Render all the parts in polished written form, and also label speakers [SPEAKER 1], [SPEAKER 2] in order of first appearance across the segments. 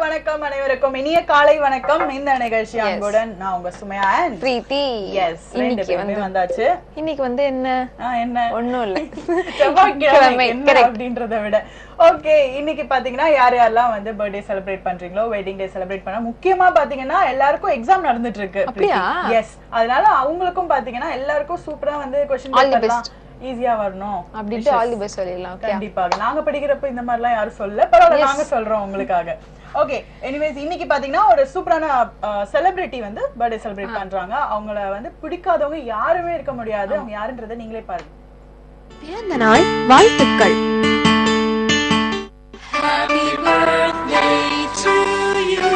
[SPEAKER 1] வணக்கம் அனைவருக்கும் இனிய காலை வணக்கம். இந்த நிகழ்ச்சி அன்புடன் நான் உங்க சுமையா and
[SPEAKER 2] பிரீத்தி.
[SPEAKER 1] எஸ் இன்னைக்கு வந்தாச்சு.
[SPEAKER 2] இன்னைக்கு வந்து என்ன ஒண்ணும் இல்ல
[SPEAKER 1] செவ்வாய்க்கிழமை என்ன அப்படின்றத விட ஓகே, இன்னைக்கு பாத்தீங்கன்னா யார் யாரெல்லாம் வந்து பர்த்டே செலிப்ரேட் பண்றீங்களோ, வெட்டிங் டே செலிப்ரேட் பண்ணா, முக்கியமா பாத்தீங்கன்னா எல்லாருக்கும் எக்ஸாம் நடந்துட்டு இருக்கு. எஸ், அதனால அவங்களுக்கும் பாத்தீங்கன்னா எல்லாருக்கும் சூப்பரா வந்து क्वेश्चन பேப்பர்லாம் ஈஸியா வரணும்
[SPEAKER 2] அப்படிட்டு ஆல் தி பெஸ்ட் சொல்லிடலாம்.
[SPEAKER 1] கண்டிப்பாக நாங்க படிக்கிறப்ப இந்த மாதிரி எல்லாம் யாரும் சொல்ல, பரவாயில்ல நாங்க சொல்றோம் உங்களுக்காக. ஓகே, எனிவேஸ் இன்னைக்கு பாத்தீங்கன்னா ஒரு சூப்பரான செலிபிரிட்டி வந்து பர்த்டே செலிப்ரேட் பண்றாங்க. அவங்கள வந்து பிடிக்காதவங்க யாருமே இருக்க முடியாது. அவங்க யாருன்றதை நீங்களே பாருங்க.
[SPEAKER 3] பிறந்த நாள் வாழ்த்துக்கள்.
[SPEAKER 4] Happy birthday to you.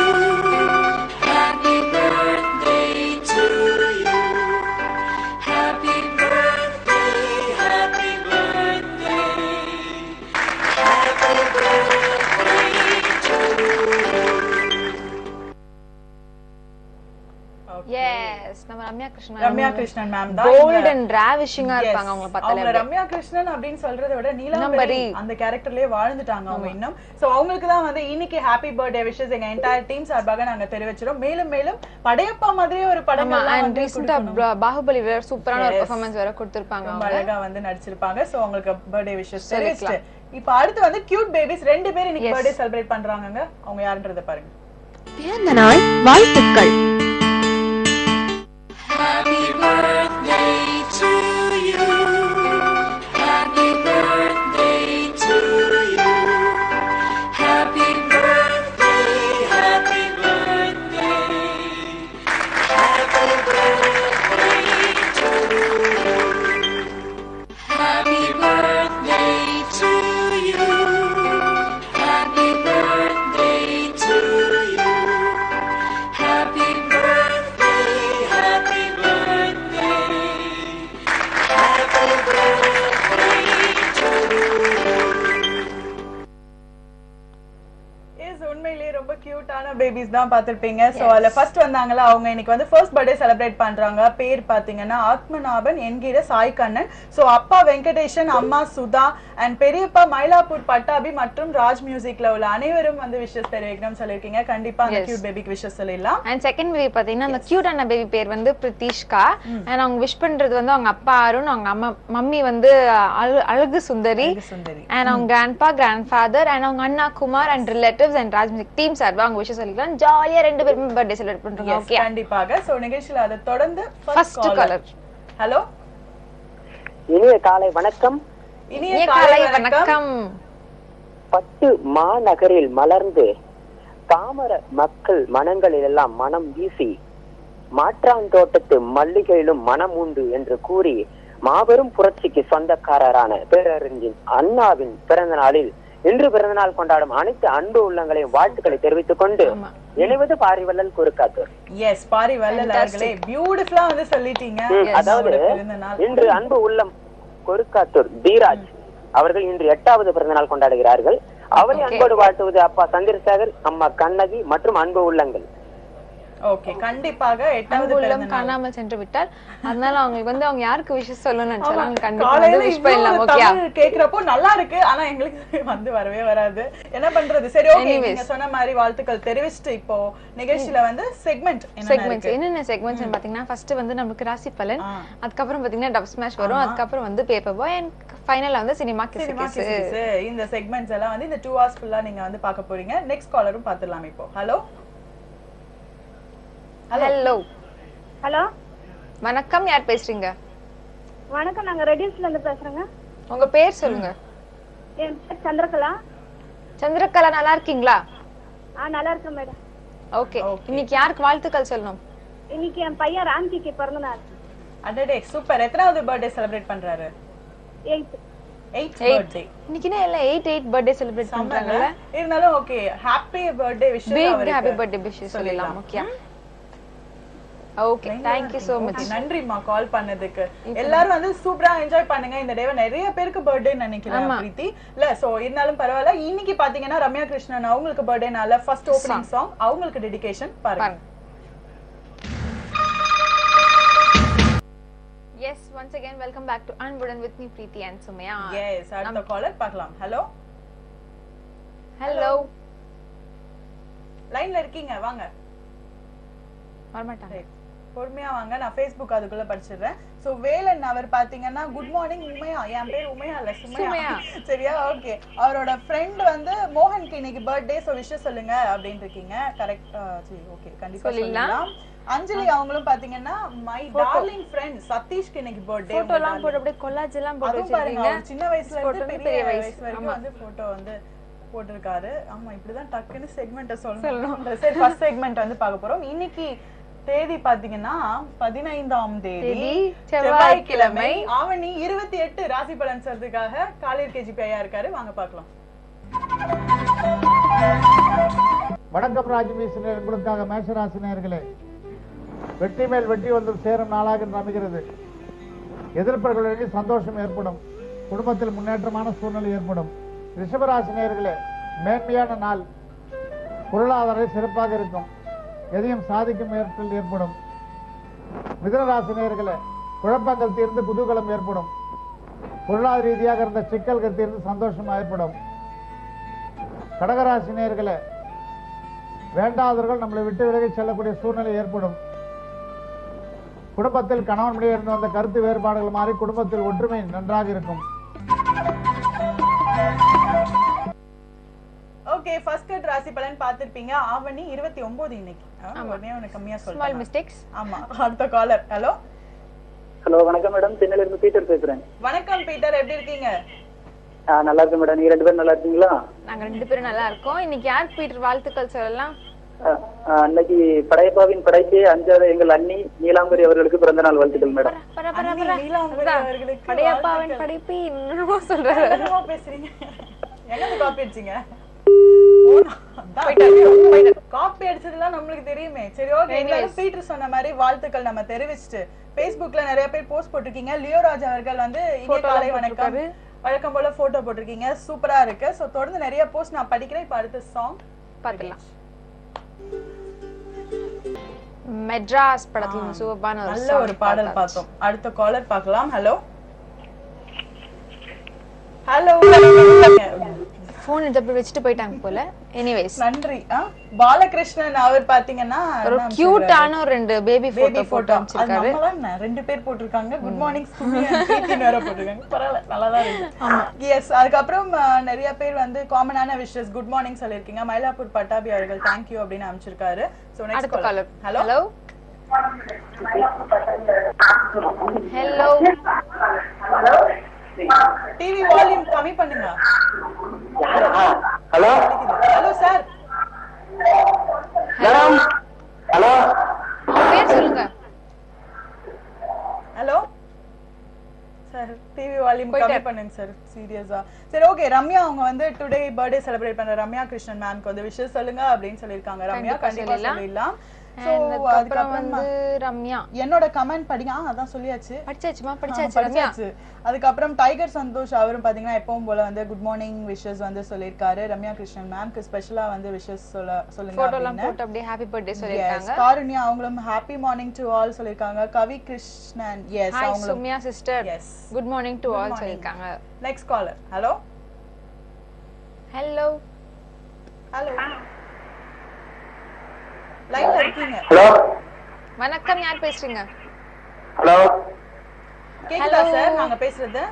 [SPEAKER 4] Happy birthday to you. Happy birthday, happy birthday. Happy birthday to you.
[SPEAKER 2] Yes, நம்ம
[SPEAKER 1] ரம்யா கிருஷ்ணன் மேம் தான்
[SPEAKER 2] போல்ட் அண்ட் ராவிஷிங்கா இருப்பாங்க. அவங்க பார்த்தாலே
[SPEAKER 1] அவங்க ரம்யா கிருஷ்ணன் அப்படினு சொல்றதை விட நீலாம்பரி அந்த கேரக்டர்லயே வாழ்ந்துட்டாங்க அவங்க இன்னும். சோ அவங்களுக்கு தான் வந்து இன்னைக்கு ஹாப்பி பர்த்டே விஷஸ் எங்க என்டையர் டீம் சார்பாக நாங்க தெரிவிச்சிரோம். மேலும் மேலும் படையப்பா மாதிரியே ஒரு படம்
[SPEAKER 2] அண்ட் ரீசன்ட்டா பாகுபலி வேற சூப்பரான ஒரு பெர்ஃபார்மன்ஸ் வேற கொடுத்திருப்பாங்க.
[SPEAKER 1] ரொம்ப அழகா வந்து நடிச்சிருப்பாங்க. சோ அவங்களுக்கு பர்த்டே விஷஸ் தெரிவிச்சிட்டு இப்போ அடுத்து வந்து கியூட் பேபிஸ் ரெண்டு பேர் இன்னைக்கு பர்த்டே செலிப்ரேட் பண்றாங்கங்க. அவங்க யாருன்றதை பாருங்க.
[SPEAKER 3] பிறந்த நாள் வாழ்த்துக்கள்.
[SPEAKER 4] Happy birthday to you. Happy birthday to you. Happy birthday, happy birthday. Happy birthday to you. Happy birthday to you. Happy birthday to you. Happy birthday, happy birthday. Happy birthday to you.
[SPEAKER 1] Is உண்மையிலேயே ரொம்ப கியூட்டான babies தான் பார்த்திருப்பீங்க. So அதுல first வந்தாங்கல, அவங்க இன்னைக்கு வந்து first birthday celebrate பண்றாங்க. பேர் பாத்தீங்கன்னா ஆத்மநாபன் என்கிற சாய் கண்ணன். சோ அப்பா வெங்கடேஷன், அம்மா சுதா அண்ட் பெரியப்பா மயிலாப்பூர் பட்டாபி மற்றும் ராஜ் மியூசிக்ல உள்ள அனைவரும் வந்து விஷஸ் தெரிவிக்கணும்னு சொல்லிருக்கீங்க. கண்டிப்பா அந்த கியூட் பேபிக்கு விஷஸ் சொல்லிடலாம்.
[SPEAKER 2] அண்ட் செகண்ட் பேபி பாத்தீங்கன்னா அந்த கியூட்டான பேபி பேர் வந்து பிரித்திஷ்கா. அண்ட் அவங்க விஷ் பண்றது வந்து அவங்க அப்பா அருண், அவங்க அம்மா மம்மி வந்து அழகு சுந்தரி, அண்ட் அவங்க கிராண்ட்பா கிராண்ட்ஃபாதர் அண்ட் அவங்க அண்ணா Kumar and relatives and Raj music team சார்பா அவங்க விஷஸ் சொல்லிக்கலாம். ஜாலியா ரெண்டு பேரும் பர்த்டே செலிப்ரேட் பண்றாங்க. ஓகே,
[SPEAKER 1] கண்டிப்பாக. சோ நிகழ்ச்சியில அதை தொடர்ந்து
[SPEAKER 2] ஃபர்ஸ்ட் காலர்.
[SPEAKER 1] ஹலோ,
[SPEAKER 5] இனிய காலை வணக்கம்.
[SPEAKER 1] இனிய காலை வணக்கம்.
[SPEAKER 5] பட்டு மாநகரில் மலர்ந்து தாமர மக்கள் மனங்களில் எல்லாம் மனம் வீசி மாற்றான் தோட்டத்து மல்லிகையிலும் மனம் உண்டு என்று கூறி மாபெரும் புரட்சிக்கு சொந்தக்காரரான பேரறிஞர் அண்ணாவின் பிறந்த நாளில் இன்று பிறந்தநாள் கொண்டாடும் அனைத்து அன்பு உள்ளங்களையும் வாழ்த்துக்களை தெரிவித்துக் கொண்டு இணைவது பாரிவள்ளல் குறுக்காத்தூர்.
[SPEAKER 1] எஸ், பாரிவள்ளல் அவர்களே பியூட்டிஃபுல்லா வந்து சொல்லிட்டீங்க.
[SPEAKER 5] அதாவது இன்று அன்பு உள்ளம் கொருக்காத்தூர் தீராஜ் அவர்கள் இன்று 8வது பிறந்த நாள் கொண்டாடுகிறார்கள். அவரை அன்போடு வாழ்த்துவது அப்பா சந்திரசேகர், அம்மா கண்ணகி மற்றும் அன்பு உள்ளங்கள்.
[SPEAKER 1] ஓகே, கண்டிப்பாக 8வது
[SPEAKER 2] உள்ளம் காணாமல் சென்று விட்டால், அதனால அவங்களுக்கு வந்து அவங்க யாருக்கு விஷஸ் சொல்லணும்னு நினைச்சாலும் கண்டிப்பா வந்து விஷ் பண்ணலாம். ஓகே,
[SPEAKER 1] கேக்குறப்போ நல்லா இருக்கு, ஆனா எங்களுக்கு வந்து வரவே வராது. என்ன பண்றது? சரி, ஓகே, நீங்க சொன்ன மாதிரி வாழ்த்துக்கள் தெரிவிச்சிட்டு இப்போ நிகழ்ச்சியில வந்து செக்மெண்ட்
[SPEAKER 2] என்னென்ன செக்மெண்ட்ஸ் பாத்தீங்கன்னா ஃபர்ஸ்ட் வந்து நமக்கு ராசி பலன், அதுக்கப்புறம் பாத்தீங்கன்னா டப் ஸ்மாஷ் வரும், அதுக்கப்புறம் வந்து பேப்பர் பாய் அண்ட் ஃபைனலா வந்து சினிமா கிஸ்.
[SPEAKER 1] இந்த செக்மெண்ட்ஸ் எல்லாம் வந்து இந்த 2 hours ஃபுல்லா நீங்க வந்து பார்க்க போறீங்க. நெக்ஸ்ட் காலரும் பாத்துடலாம் இப்போ. ஹலோ
[SPEAKER 2] ஹலோ
[SPEAKER 6] ஹலோ,
[SPEAKER 2] வணக்கம். யார் பேசுறீங்க?
[SPEAKER 6] வணக்கம், நாங்க ரெடியூஸ்ல இருந்து பேசுறோங்க.
[SPEAKER 2] உங்க பேர் சொல்லுங்க.
[SPEAKER 6] என் பேர் சந்திரகலா.
[SPEAKER 2] சந்திரகலா, நல்லா இருக்கீங்களா?
[SPEAKER 6] நல்லா இருக்கேன் மேடம்.
[SPEAKER 2] ஓகே, இன்னைக்கு யாருக்கு வாழ்த்துக்கள் சொல்லணும்?
[SPEAKER 6] இன்னைக்கு என் பையன் ராம்ஜிக்கு பிறந்த நாள்.
[SPEAKER 1] அடடே சூப்பர். எத்தனாவது பர்த்டே செலிப்ரேட் பண்றாரு?
[SPEAKER 6] 8th
[SPEAKER 1] birthday.
[SPEAKER 2] இன்னைக்கு எல்லாம் 8 பர்த்டே செலிப்ரேட் பண்றாங்கல்ல.
[SPEAKER 1] இருந்தாலும் ஓகே, ஹாப்பி பர்த்டே விஷஸ் அவருக்கு.
[SPEAKER 2] ஹாப்பி பர்த்டே விஷஸ் சொல்லலாம். Okay okay, thank you so much.
[SPEAKER 1] நன்றிமா கால் பண்ணதுக்கு. எல்லாரும் வந்து சூப்பரா என்ஜாய் பண்ணுங்க இந்த டேவை. நிறைய பேருக்கு பர்த்டே நினைக்கிறேன் பிரீத்தி இல்ல. சோ இருந்தாலும் பரவாயில்ல. இன்னைக்கு பாத்தீங்கன்னா ரம்யா கிருஷ்ணன் அவங்களுக்கு பர்த்டேனால ஃபர்ஸ்ட் ஓபனிங் சாங் அவங்களுக்கு டெடிகேஷன் பாருங்க.
[SPEAKER 2] Yes, once again welcome back to Unburden with me Preeti and Sumaya.
[SPEAKER 1] Yes, அடுத்த காலர் பார்க்கலாம். ஹலோ
[SPEAKER 2] ஹலோ
[SPEAKER 1] லைன்ல இருக்கீங்க, வாங்க.
[SPEAKER 2] வரமாட்டாங்க.
[SPEAKER 1] பொறுமையா வாங்க, நான் Facebook அதுக்குள்ள படிச்சிடுறேன். சோ வேலன் அவர் பாத்தீங்கன்னா குட் மார்னிங் உமையா, என் பேர் உமையா இல்ல சுமையா, சரியா? ஓகே. அவரோட ஃப்ரெண்ட் வந்து மோகனுக்கு இன்னைக்கு பர்த்டே, சோ விஷஸ் சொல்லுங்க அப்படின்னு இருக்கீங்க. கரெக்ட். சரி, ஓகே, கண்டிப்பா சொல்லலாம். அஞ்சலி அவங்களும் பாத்தீங்கன்னா மை டார்லிங் ஃப்ரெண்ட் சதீஷ்க்கு இன்னைக்கு பர்த்டே.
[SPEAKER 2] போட்டோலாம் போட்டு அப்படியே கொலாஜ் எல்லாம் போட்டு வச்சிருக்கீங்க.
[SPEAKER 1] சின்ன வயசுல இருந்து பெரிய வயசு வரைக்கும் வந்து போட்டோ வந்து போட்டுருக்காரு. ஆமா, இப்படிதான் டக்குன்னு செக்மெண்ட்டை சொல்லணும். சரி, ஃபர்ஸ்ட் செக்மெண்ட் வந்து பார்க்க போறோம். இன்னைக்கு தேதி பாத்தீங்கன்னா 15ஆம் தேதி செவ்வாய்க்கிழமை. ஆவணி 28 ராசி பலன் சொல்றதுக்காக காலிர் கேஜிபி ஐயா இருக்காரு, வாங்க பார்க்கலாம்.
[SPEAKER 7] வணக்கம் ராஜ்மீஸ் உங்களுக்காக மேஷராசி நேயர்களே, வெற்றி மேல் வெற்றி வந்து சேரும் நாளாக என்று அமைகிறது. எதிர்ப்புகளிடையே சந்தோஷம் ஏற்படும். குடும்பத்தில் முன்னேற்றமான சூழ்நிலை ஏற்படும். ரிஷபராசி நேயர்களே, மேன்மையான நாள். பொருளாதாரம் சிறப்பாக இருக்கும். எதையும் சாதிக்கும் முயற்சியில் ஏற்படும். மிதுனராசி நேயர்களே, குழப்பங்கள் தீர்ந்து குதூகலம் ஏற்படும். பொருளாதார ரீதியாக இருந்த சிக்கல்கள் தீர்ந்து சந்தோஷம் ஏற்படும். கடகராசி நேயர்களே, வேண்டாதவர்கள் நம்மளை விட்டு விலகி செல்லக்கூடிய சூழ்நிலை ஏற்படும். குடும்பத்தில் கணவன் மனைவி இருந்து வந்த கருத்து வேறுபாடுகள் மாறி குடும்பத்தில் ஒற்றுமை நன்றாக இருக்கும்.
[SPEAKER 1] ஓகே, ஃபர்ஸ்ட் கட் ராசி பலன் பார்த்திருப்பீங்க. ஆவணி 29 இன்னைக்கு. உடனே உனக்கு கம்மியா சொல்றேன்.
[SPEAKER 2] Small mistakes.
[SPEAKER 1] ஆமா, அடுத்த காலர். ஹலோ
[SPEAKER 5] ஹலோ, வணக்கம் மேடம். சென்னையில இருந்து பீட்டர் பேசுறேன்.
[SPEAKER 1] வணக்கம் பீட்டர், எப்படி இருக்கீங்க?
[SPEAKER 5] நல்லா இருக்கேன் மேடம். நீங்க 2 பேரும் நல்லா இருக்கீங்களா?
[SPEAKER 2] நாங்க 2 பேரும் நல்லா இருக்கோம். இன்னைக்கு யார் பீட்டர் வாழ்த்துக்கள் சொல்லலாம்?
[SPEAKER 5] அன்னைக்கு படையப்பாவின் படைக்கு அஞ்சாத எங்கள் அண்ணி நீலாம்பரி அவர்களுக்கு பிறந்த நாள் வாழ்த்துக்கள் மேடம்.
[SPEAKER 2] படையப்பாவின் படைப்பு என்னமோ சொல்றாரு.
[SPEAKER 1] என்னமோ பேசுறீங்க. என்னது காப்பி அடிச்சீங்க? காப்பி அடிச்சதுலாம் நம்மளுக்கு தெரியுமே. சரி, ஓகே. பீட்டர் சொன்ன மாதிரி வாழ்த்துக்கள் நம்ம தெரிவிச்சுட்டு Facebookல நிறைய பேர் போஸ்ட் போட்டிருக்கீங்க. லியோராஜ் அவர்கள் வந்து இனிய காலை வணக்கம், வழக்கம் போல போட்டோ போட்டிருக்கீங்க. சூப்பரா இருக்கு. சோ தொடர்ந்து நிறைய போஸ்ட் நான் படிக்கிறேன். இப்ப அடுத்த சாங்
[SPEAKER 2] பாக்கலாம். மெட்ராஸ் படத்துல சூப்பரான ஒரு
[SPEAKER 1] நல்ல ஒரு பாடல் பார்த்தோம். அடுத்த காலர் பார்க்கலாம். ஹலோ ஹலோ,
[SPEAKER 2] போன் எடுத்து வச்சிட்டு போயிட்டாங்க போல. எனிவேஸ்,
[SPEAKER 1] நன்றி. பாலகிருஷ்ணன் அவர் பாத்தீங்கன்னா
[SPEAKER 2] ஒரு கியூட்டான ஒரு 2 பேபி போட்டோ அனுப்பிச்சிருக்காரு.
[SPEAKER 1] நம்மள 2 பேர் போட்டுருக்காங்க. குட் மார்னிங் சுமியா பிரீத்தி நேரா போட்டுருக்காங்க. பரவாயில்லை, நல்லாதான் இருக்கு. ஆமா, எஸ். அதுக்கு அப்புறம் நிறைய பேர் வந்து காமனான விஷஸ் குட் மார்னிங் சொல்லிருக்கீங்க. மயிலாப்பூர் பட்டாபி அவர்கள் தேங்க் யூ அப்படின்னு அனுப்பிச்சிருக்காரு. So next caller. Hello
[SPEAKER 2] hello hello,
[SPEAKER 1] TV volume கம்மி பண்ணுங்க.
[SPEAKER 5] Hello
[SPEAKER 1] hello sir.
[SPEAKER 5] Madam. Hello,
[SPEAKER 2] பேர் சொல்லுங்க.
[SPEAKER 1] ஹலோ சார், டிவி வால்யூம் கம்மி பண்ணுங்க சார், சீரியஸா. சரி, ஓகே. ரம்யா அவங்க வந்து டுடே பர்த்டே செலிப்ரேட் பண்ற ரம்யா கிருஷ்ணன் மேம்க்கு வந்து விஷஸ் சொல்லுங்க அப்படின்னு சொல்லிருக்காங்க. ரம்யா கண்டிப்பா சொல்லிடலாம். சோ அதுக்கப்புறம் வந்து
[SPEAKER 2] ரம்யா
[SPEAKER 1] என்னோட கமெண்ட் படிங்க. அதான் சொல்லியாச்சு,
[SPEAKER 2] படிச்சாச்சு ரம்யா.
[SPEAKER 1] அதுக்கப்புறம் டைகர் சந்தோஷ் அவரும் பாத்தீங்கன்னா எப்பவும் போல வந்து குட் மார்னிங் விஷஸ் வந்து சொல்லிருக்காரு. ரம்யா கிருஷ்ணன் மேம்க்கு ஸ்பெஷலா வந்து விஷஸ் சொல்லுங்க
[SPEAKER 2] போட்டோலாம் போட்டு அப்படியே ஹேப்பி பர்த்டே சொல்லிருக்காங்க.
[SPEAKER 1] காருண்யா அவங்களும் ஹேப்பி மார்னிங் டு ஆல் சொல்லிருக்காங்க. கவி கிருஷ்ணன் எஸ்
[SPEAKER 2] அவங்க Sumiya sister
[SPEAKER 1] yes
[SPEAKER 2] good morning to all சொல்லிருக்காங்க.
[SPEAKER 1] Next caller. Hello
[SPEAKER 2] hello
[SPEAKER 1] hello, லைன்ல இருக்கீங்க.
[SPEAKER 5] ஹலோ
[SPEAKER 2] வணக்கம், யார் பேசுறீங்க?
[SPEAKER 5] ஹலோ,
[SPEAKER 1] கேக்குதா சார் நாங்க பேசுறது?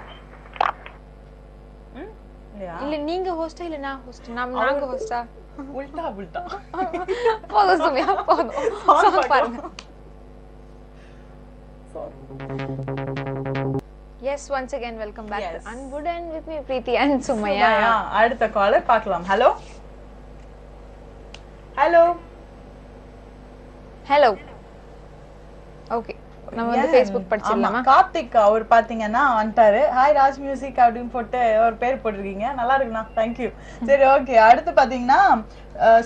[SPEAKER 2] இல்ல நீங்க ஹோஸ்டா இல்ல நான் ஹோஸ்ட்? நாங்க ஹோஸ்டா?
[SPEAKER 1] உல்டா உல்டா.
[SPEAKER 2] போதும் சுமியா, போதும். பாருங்க. Yes, once again welcome back to Unwood and with me Preeti and Sumaya.
[SPEAKER 1] அடுத்த காலர் பார்க்கலாம். Hello hello
[SPEAKER 2] hello. ஓகே, நம்ம வந்து Facebook படிச்சிடலாமா?
[SPEAKER 1] கார்த்திக் அவர் பாத்தீங்கன்னா வந்துட்டாரு. ஹாய் ராஜ் மியூசிக் அப்படின்னு போட்டு ஒரு பேர் போட்டிருக்கீங்க. நல்லா இருக்குண்ணா, தேங்க்யூ. சரி, ஓகே. அடுத்து பாத்தீங்கன்னா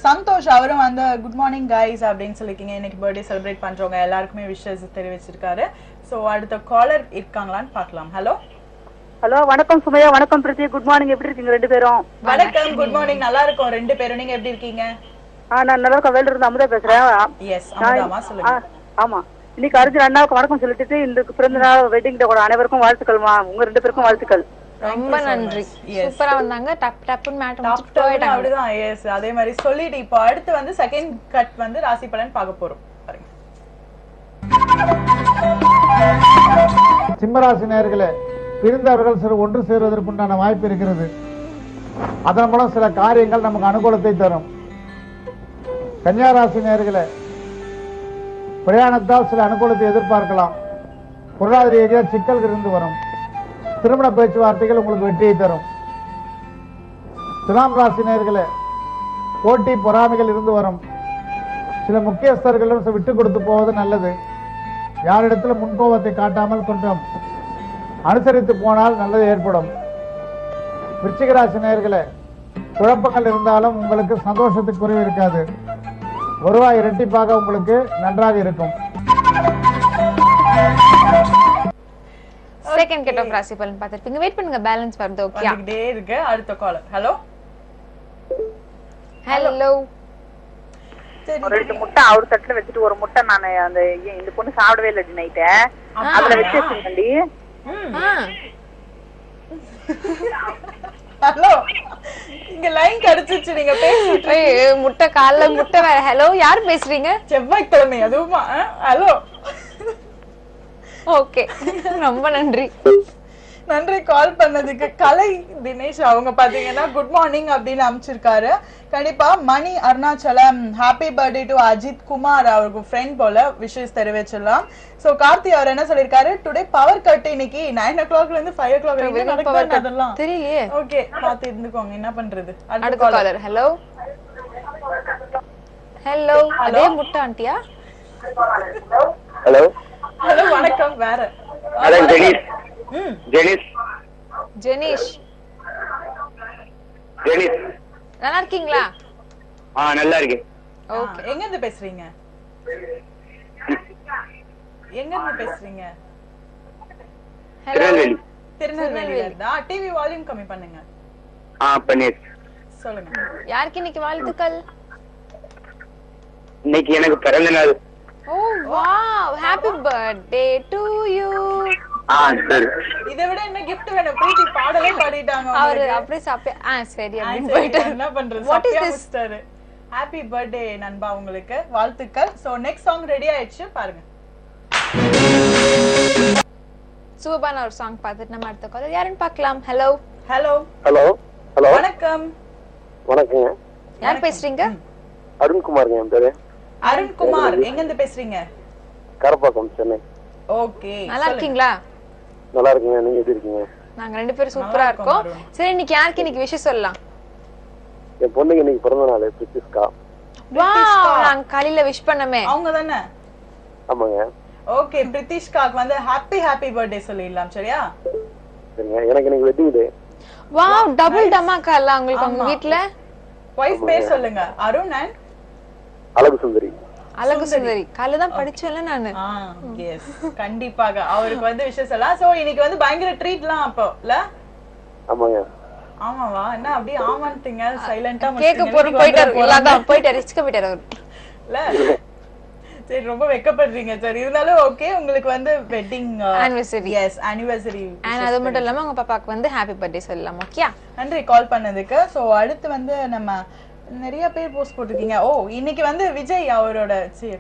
[SPEAKER 1] சந்தோஷ் அவரும் வந்து குட் மார்னிங் கைஸ் அப்படின்னு சொல்லிருக்கீங்க. இன்னைக்கு பர்த்டே செலிப்ரேட் பண்றவங்க எல்லாருக்குமே விஷஸ் தெரிவிச்சிருக்காரு. சோ அடுத்த காலர் இருக்காங்களான்னு பார்க்கலாம். ஹலோ
[SPEAKER 8] ஹலோ, வணக்கம் சுமையா. வணக்கம் பிரீத்தி. Good morning. எப்படி இருக்கீங்க 2 பேரும்?
[SPEAKER 1] வணக்கம், குட் மார்னிங். நல்லா இருக்கோம் 2 பேரும். நீங்க எப்படி இருக்கீங்க?
[SPEAKER 8] நான் நல்லா இருக்கேன். வேலையில இருந்து அமுதா பேசுறேன்.
[SPEAKER 1] எஸ் அமுதாமா, சொல்லுங்க.
[SPEAKER 8] ஆமா, இன்னைக்கு அர்ஜுன் அண்ணாவுக்கு வணக்கம் சொல்லிட்டு இந்த பிறந்த நாள் வெட்டிங் டே கூட அனைவருக்கும் வாழ்த்துக்கள்மா. உங்க 2 பேருக்கும் வாழ்த்துக்கள்.
[SPEAKER 2] ரொம்ப நன்றி. சூப்பரா வந்தாங்க. டப் டப்னு மேட் முடிச்சிட்டு
[SPEAKER 1] டாப்
[SPEAKER 2] போயிட்டாங்க.
[SPEAKER 1] அப்படிதான். எஸ், அதே மாதிரி சொல்லிட்டு இப்போ அடுத்து வந்து செகண்ட் கட் வந்து ராசி பலன் பார்க்க போறோம். பாருங்க.
[SPEAKER 7] சிம்மராசி நேயர்களே, பிரிந்தவர்கள் சில ஒன்று சேருவதற்குண்டான வாய்ப்பு இருக்கிறது. அதன் மூலம் சில காரியங்கள் நமக்கு அனுகூலத்தை தரும். கன்னியாராசி நேயர்களே, பிரயாணத்தால் சில அனுகூலத்தை எதிர்பார்க்கலாம். பொருளாதார ரீதியாக சிக்கல்கள் இருந்து வரும். திருமண பேச்சுவார்த்தைகள் உங்களுக்கு வெற்றியை தரும். துலாம் ராசி நேயர்களே, போட்டி பொறாமைகள் இருந்து வரும். சில முக்கியஸ்தர்களும் விட்டு கொடுத்து போவது நல்லது. யாரிடத்துல முன்கோபத்தை காட்டாமல் கொஞ்சம் அனுசரித்து போனால் நல்லது ஏற்படும். விருச்சிக ராசி நேயர்களே, குழப்பங்கள் இருந்தாலும் உங்களுக்கு சந்தோஷத்துக்கு குறைவு இருக்காது. வருவாய் இரட்டிப்பாக உங்களுக்கு நன்றாக இருக்கும்.
[SPEAKER 2] செகண்ட் கட் ஆஃப் ராசி பலன் பார்த்திருப்பீங்க. வெயிட் பண்ணுங்க, பேலன்ஸ் வருது. ஓகே,
[SPEAKER 1] வந்துட்டே இருக்கு. அடுத்த காலர். Hello
[SPEAKER 2] hello.
[SPEAKER 1] சரி,
[SPEAKER 8] ஒரு 2 முட்டை அவர் தட்டுல வச்சுட்டு ஒரு முட்டை நான் அந்த இந்த பொண்ணு சாப்பிடவே இல்லை நைட்டு. அதுல வச்சு வச்சுருக்கேன்டி.
[SPEAKER 1] ஹலோ, இங்க லைன் கிடைச்சிச்சு. நீங்க பேசிட்டு
[SPEAKER 2] முட்டை காலைல முட்டை வேற. ஹலோ, யார் பேசுறீங்க?
[SPEAKER 1] செவ்வாய்க்கிழமை அதுவுமா? ஹலோ,
[SPEAKER 2] ஓகே, ரொம்ப நன்றி.
[SPEAKER 1] நன்றி கால் பண்ணதுக்கு. கலை தினேஷ் அவங்க பாத்தீங்கன்னா குட் மார்னிங் அப்படின்னு அமைச்சிருக்காரு. கண்டிப்பா Mani Arunachalam happy birthday to Ajith Kumar, அவருக்கு ஃப்ரெண்ட் போல விஷஸ் தெரிவிச்சிடலாம். சோ கார்த்தி அவர் என்ன சொல்லிருக்காரு, டுடே பவர் கட் இன்னைக்கு 9 o'clockல இருந்து 5 o'clock வரைக்கும் நடக்குது. அதெல்லாம்
[SPEAKER 2] தெரியலையே.
[SPEAKER 1] ஓகே, பாத்து இருந்துக்கோங்க, என்ன பண்றது.
[SPEAKER 2] அடுத்த காலர். Hello hello. அதே முட்டை ஆண்டியா?
[SPEAKER 5] ஹலோ
[SPEAKER 1] ஹலோ, வணக்கம். வேற
[SPEAKER 5] ஜெனிஷ் ஜெனிஷ்
[SPEAKER 2] ஜெனிஷ்.
[SPEAKER 5] ஜெனிஷ்
[SPEAKER 2] நல்லா இருக்கீங்களா?
[SPEAKER 5] நல்லா இருக்கு.
[SPEAKER 1] ஓகே, எங்க இருந்து பேசுறீங்க? எங்க இருந்து பேசுறீங்க?
[SPEAKER 5] திருநெல்வேலி.
[SPEAKER 1] திருநெல்வேலியில இருந்தா. டிவி வால்யூம் கம்மி பண்ணுங்க.
[SPEAKER 5] பண்ணியாச்சு.
[SPEAKER 1] சொல்லுங்க.
[SPEAKER 2] யாருக்கு இன்னைக்கு வாழ்த்துக்கள்?
[SPEAKER 5] இன்னைக்கு எனக்கு பிறந்த நாள்.
[SPEAKER 2] ஓ wow, happy birthday to you.
[SPEAKER 5] சரி.
[SPEAKER 1] இதை விட என்ன கிஃப்ட் வேணும்? பிரீத்தி பாடலே பாடிட்டாங்க.
[SPEAKER 2] அவரு அப்படியே சாப்பிட்டு சரி அப்படின்னு போயிட்டு
[SPEAKER 1] என்ன பண்றது?
[SPEAKER 2] What is this?
[SPEAKER 1] Happy birthday நண்பா, உங்களுக்கு வாழ்த்துக்கள். சோ நெக்ஸ்ட் சாங் ரெடி ஆயிடுச்சு, பாருங்க.
[SPEAKER 2] சூப்பரான ஒரு சாங் பார்த்துட்டு நம்ம அடுத்த காலர் யாருன்னு பார்க்கலாம். Hello
[SPEAKER 1] hello
[SPEAKER 5] hello hello.
[SPEAKER 1] வணக்கம்.
[SPEAKER 5] வணக்கங்க.
[SPEAKER 2] யார் பேசுறீங்க?
[SPEAKER 5] அருண்குமாருங்க என் பேரு.
[SPEAKER 1] அருண்குமார், எங்க இருந்து பேசுறீங்க?
[SPEAKER 5] கரப்பாக்கம், சென்னை.
[SPEAKER 1] ஓகே,
[SPEAKER 2] நல்லா இருக்கீங்களா?
[SPEAKER 5] நல்லா இருக்குங்க. நீங்க எப்படி இருக்கீங்க?
[SPEAKER 2] நாங்க 2 பேரும் சூப்பரா இருக்கோம். சரி, இன்னைக்கு யாருக்கு இன்னைக்கு விஷயம் சொல்லலாம்?
[SPEAKER 5] என் பொண்ணுக்கு இன்னைக்கு பிறந்த நாள். பிரித்திஷ்கா.
[SPEAKER 2] வாவ், நான் காலையில விஷ் பண்ணமே.
[SPEAKER 1] அவங்க தானே?
[SPEAKER 5] ஆமாங்க.
[SPEAKER 1] ஓகே, பிரித்திஷ்காக்கு வந்து ஹாப்பி பர்த்டே சொல்லிடலாம். சரியா?
[SPEAKER 5] சரிங்க. எனக்கு இன்னைக்கு wedding day.
[SPEAKER 2] Wow, double dhamaka இல்ல உங்களுக்கு உங்க வீட்ல?
[SPEAKER 1] வைஃப் பேர் சொல்லுங்க. அருண் அண்ட்
[SPEAKER 5] அழகு சுந்தரி.
[SPEAKER 2] அழகு சுந்தரி. காலைல தான் படிச்சேன்ல நானு.
[SPEAKER 1] எஸ், கண்டிப்பாக அவருக்கு வந்து விஷயம் சொல்லலாம். சோ இன்னைக்கு வந்து பயங்கர ட்ரீட்லாம் அப்போ இல்ல?
[SPEAKER 5] ஆமாங்க.
[SPEAKER 1] ஆமாவா? என்ன அப்படியே ஆமான்ட்டீங்க, சைலண்டா
[SPEAKER 2] கேக்க போறோம் போயிட்டாரு. இல்லாதான் போயிட்டாரு, ரிஸ்க் போயிட்டாரு அவர்.
[SPEAKER 1] இல்ல சரி, ரொம்ப வெக்கப்படுறீங்க சார். இருந்தாலும் ஓகே, உங்களுக்கு வந்து wedding
[SPEAKER 2] anniversary.
[SPEAKER 1] Yes, anniversary.
[SPEAKER 2] and அது மட்டும் இல்லாம உங்க பாப்பாக்கு வந்து ஹாப்பி பர்த்டே சொல்லலாம். ஓகே,
[SPEAKER 1] நன்றி கால் பண்ணதுக்கு. சோ அடுத்து வந்து நம்ம நிறைய பேர் போஸ்ட் போட்டிருக்கீங்க. ஓ, இன்னைக்கு வந்து விஜய் அவரோட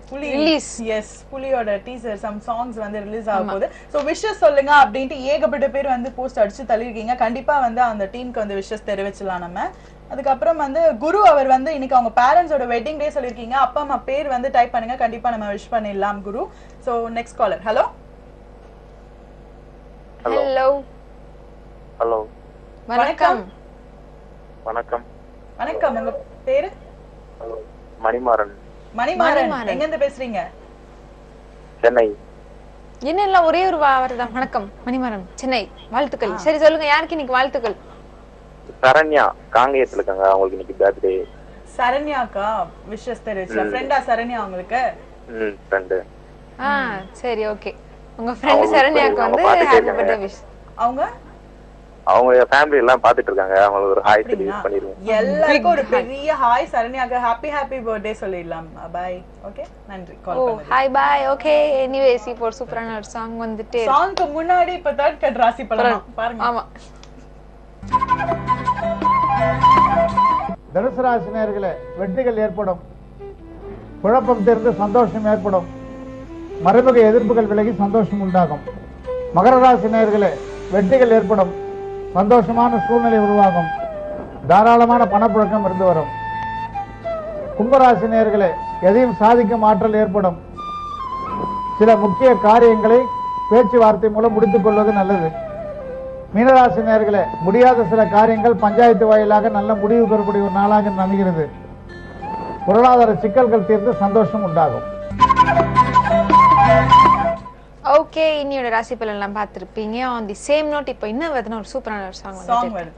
[SPEAKER 1] புலி
[SPEAKER 2] ரிலீஸ்.
[SPEAKER 1] எஸ், புலியோட டீசர் சம் சாங்ஸ் வந்து ரிலீஸ் ஆக போகுது. சோ விஷஸ் சொல்லுங்க அப்படின்ட்டு ஏகப்பட்ட பேர் வந்து போஸ்ட் அடிச்சு தள்ளிருக்கீங்க. கண்டிப்பா வந்து அந்த டீமுக்கு வந்து விஷஸ் தெரிவிச்சலாம் நம்ம. அதுக்கப்புறம் வந்து குரு அவர் வந்து இன்னைக்கு அவங்க பேரண்ட்ஸோட வெட்டிங் டே சொல்லிருக்கீங்க. அப்பா அம்மா பேர் வந்து டைப் பண்ணுங்க, கண்டிப்பா நம்ம விஷ் பண்ணிடலாம் Guru. So next caller. Hello
[SPEAKER 2] hello
[SPEAKER 5] hello.
[SPEAKER 2] வணக்கம்.
[SPEAKER 5] வணக்கம்.
[SPEAKER 1] வணக்கம், உங்க பேரு?
[SPEAKER 5] மணிமாறன்.
[SPEAKER 1] மணிமாறன், எங்க இருந்து பேசுறீங்க?
[SPEAKER 5] சென்னை.
[SPEAKER 2] என்ன எல்லாம் ஒரே ஒரு வார்த்தை. வணக்கம் மணிமாறன், சென்னை. வாழ்த்துக்கள். சரி சொல்லுங்க, யாருக்கு இன்னைக்கு வாழ்த்துக்கள்?
[SPEAKER 5] சரண்யா காங்கேயத்துல இருக்காங்க, அவங்களுக்கு இன்னைக்கு பர்த்டே.
[SPEAKER 1] சரண்யாக்கா விஷஸ் தெரிவிச்சா? ஃப்ரெண்டா சரண்யா உங்களுக்கு?
[SPEAKER 5] ஃப்ரெண்ட்.
[SPEAKER 2] சரி, ஓகே. உங்க ஃப்ரெண்ட் சரண்யாக்கு வந்து ஹாப்பி பர்த்டே விஷ்.
[SPEAKER 5] அவங்க ஃபேமிலி எல்லாம் பாத்துட்டு இருக்காங்க. அவங்களுக்கு ஒரு ஹாய் சொல்லி பண்ணிருங்க.
[SPEAKER 1] எல்லாருக்கும் ஒரு பெரிய ஹாய். சரண்யாக்கு ஹாப்பி பர்த்டே சொல்லிடலாம். பை. ஓகே, நன்றி கால் பண்ணதுக்கு.
[SPEAKER 2] Hi by. ஓகே, எனிவேஸ் இப்போ ஒரு சூப்பரான ஒரு சாங் வந்துட்டு
[SPEAKER 1] சாங்க்கு முன்னாடி இப்ப தேர்ட் கட் ராசி பலன் பாருங்க.
[SPEAKER 2] ஆமா,
[SPEAKER 7] தனுசு ராசி நேயர்களே, வெற்றிகள் ஏற்படும். குழப்பம் தீர்ந்து சந்தோஷம் ஏற்படும். மறைமுக எதிர்ப்புகள் விலகி சந்தோஷம் உண்டாகும். மகர ராசி நேயர்களே, வெற்றிகள் ஏற்படும். சந்தோஷமான சூழ்நிலை உருவாகும். தாராளமான பணப்புழக்கம் இருந்து வரும். கும்பராசி நேயர்களே, எதையும் சாதிக்கும் ஆற்றல் ஏற்படும். சில முக்கிய காரியங்களை பேச்சுவார்த்தை மூலம் முடித்துக் கொள்வது நல்லது. மீனராசி நேயர்களே, முடியாத சில காரியங்கள் பஞ்சாயத்து வாயிலாக நல்ல முடிவு பெறக்கூடிய ஒரு நாளாக அமைகிறது. பொருளாதார சிக்கல்கள் தீர்ந்து சந்தோஷம் உண்டாகும்.
[SPEAKER 2] ஓகே, இன்னியோட ராசி பலன் எல்லாம் பார்த்திருப்பீங்க. ஆன் தி சேம் நோட் இப்போ இன்னும் வருதுன்னா ஒரு சூப்பரான ஒரு சாங்
[SPEAKER 1] வருது.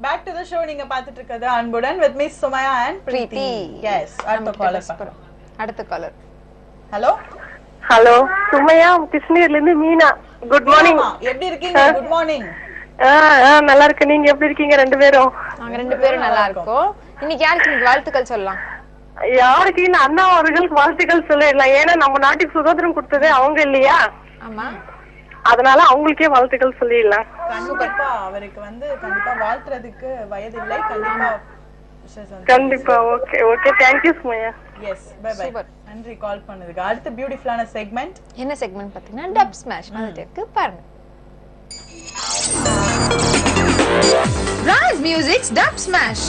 [SPEAKER 1] Back to the show. நீங்க பார்த்துட்டு இருக்கிறது Anbudan with miss Sumaiya and Preethi. Yes, அடுத்த காலர். ஹலோ
[SPEAKER 9] ஹலோ, சுமையா கிருஷ்ணகிரில இருந்து மீனா. Good morning.
[SPEAKER 1] எப்படி இருக்கீங்க? Good morning.
[SPEAKER 9] நல்லா இருக்கு. நீங்க எப்படி இருக்கீங்க? ரெண்டு பேரும்
[SPEAKER 2] நாங்க ரெண்டு பேரும் நல்லா இருக்கோம். இன்னைக்கு யாருக்கு நீங்க வாழ்த்துக்கள் சொல்லலாம்?
[SPEAKER 9] யாருக்கு இல்ல, அண்ணா அவர்களுக்கு வாழ்த்துக்கள் சொல்லலாம். ஏன்னா நம்ம நாட்டுக்கு சுதந்திரம் கொடுத்ததே அவங்க இல்லையா?
[SPEAKER 2] ஆமா,
[SPEAKER 9] அதனால அவங்களுக்கே வாழ்த்துக்கள் சொல்லிடலாம்.
[SPEAKER 1] கண்டிப்பா அவருக்கு வந்து கண்டிப்பா வாழ்த்துறதுக்கு வயது இல்லை.
[SPEAKER 9] கண்டிப்பா. Okay okay, thank you Sumaiya.
[SPEAKER 1] Yes, bye bye. நன்றி கால் பண்ணதுக்கு. அடுத்த பியூட்டிஃபுல்லான செக்மெண்ட்.
[SPEAKER 2] என்ன செக்மெண்ட் பாத்தீங்கன்னா டப் ஸ்மாஷ் மாதிரி இருக்கு, பாருங்க. Raj musics dubsmash.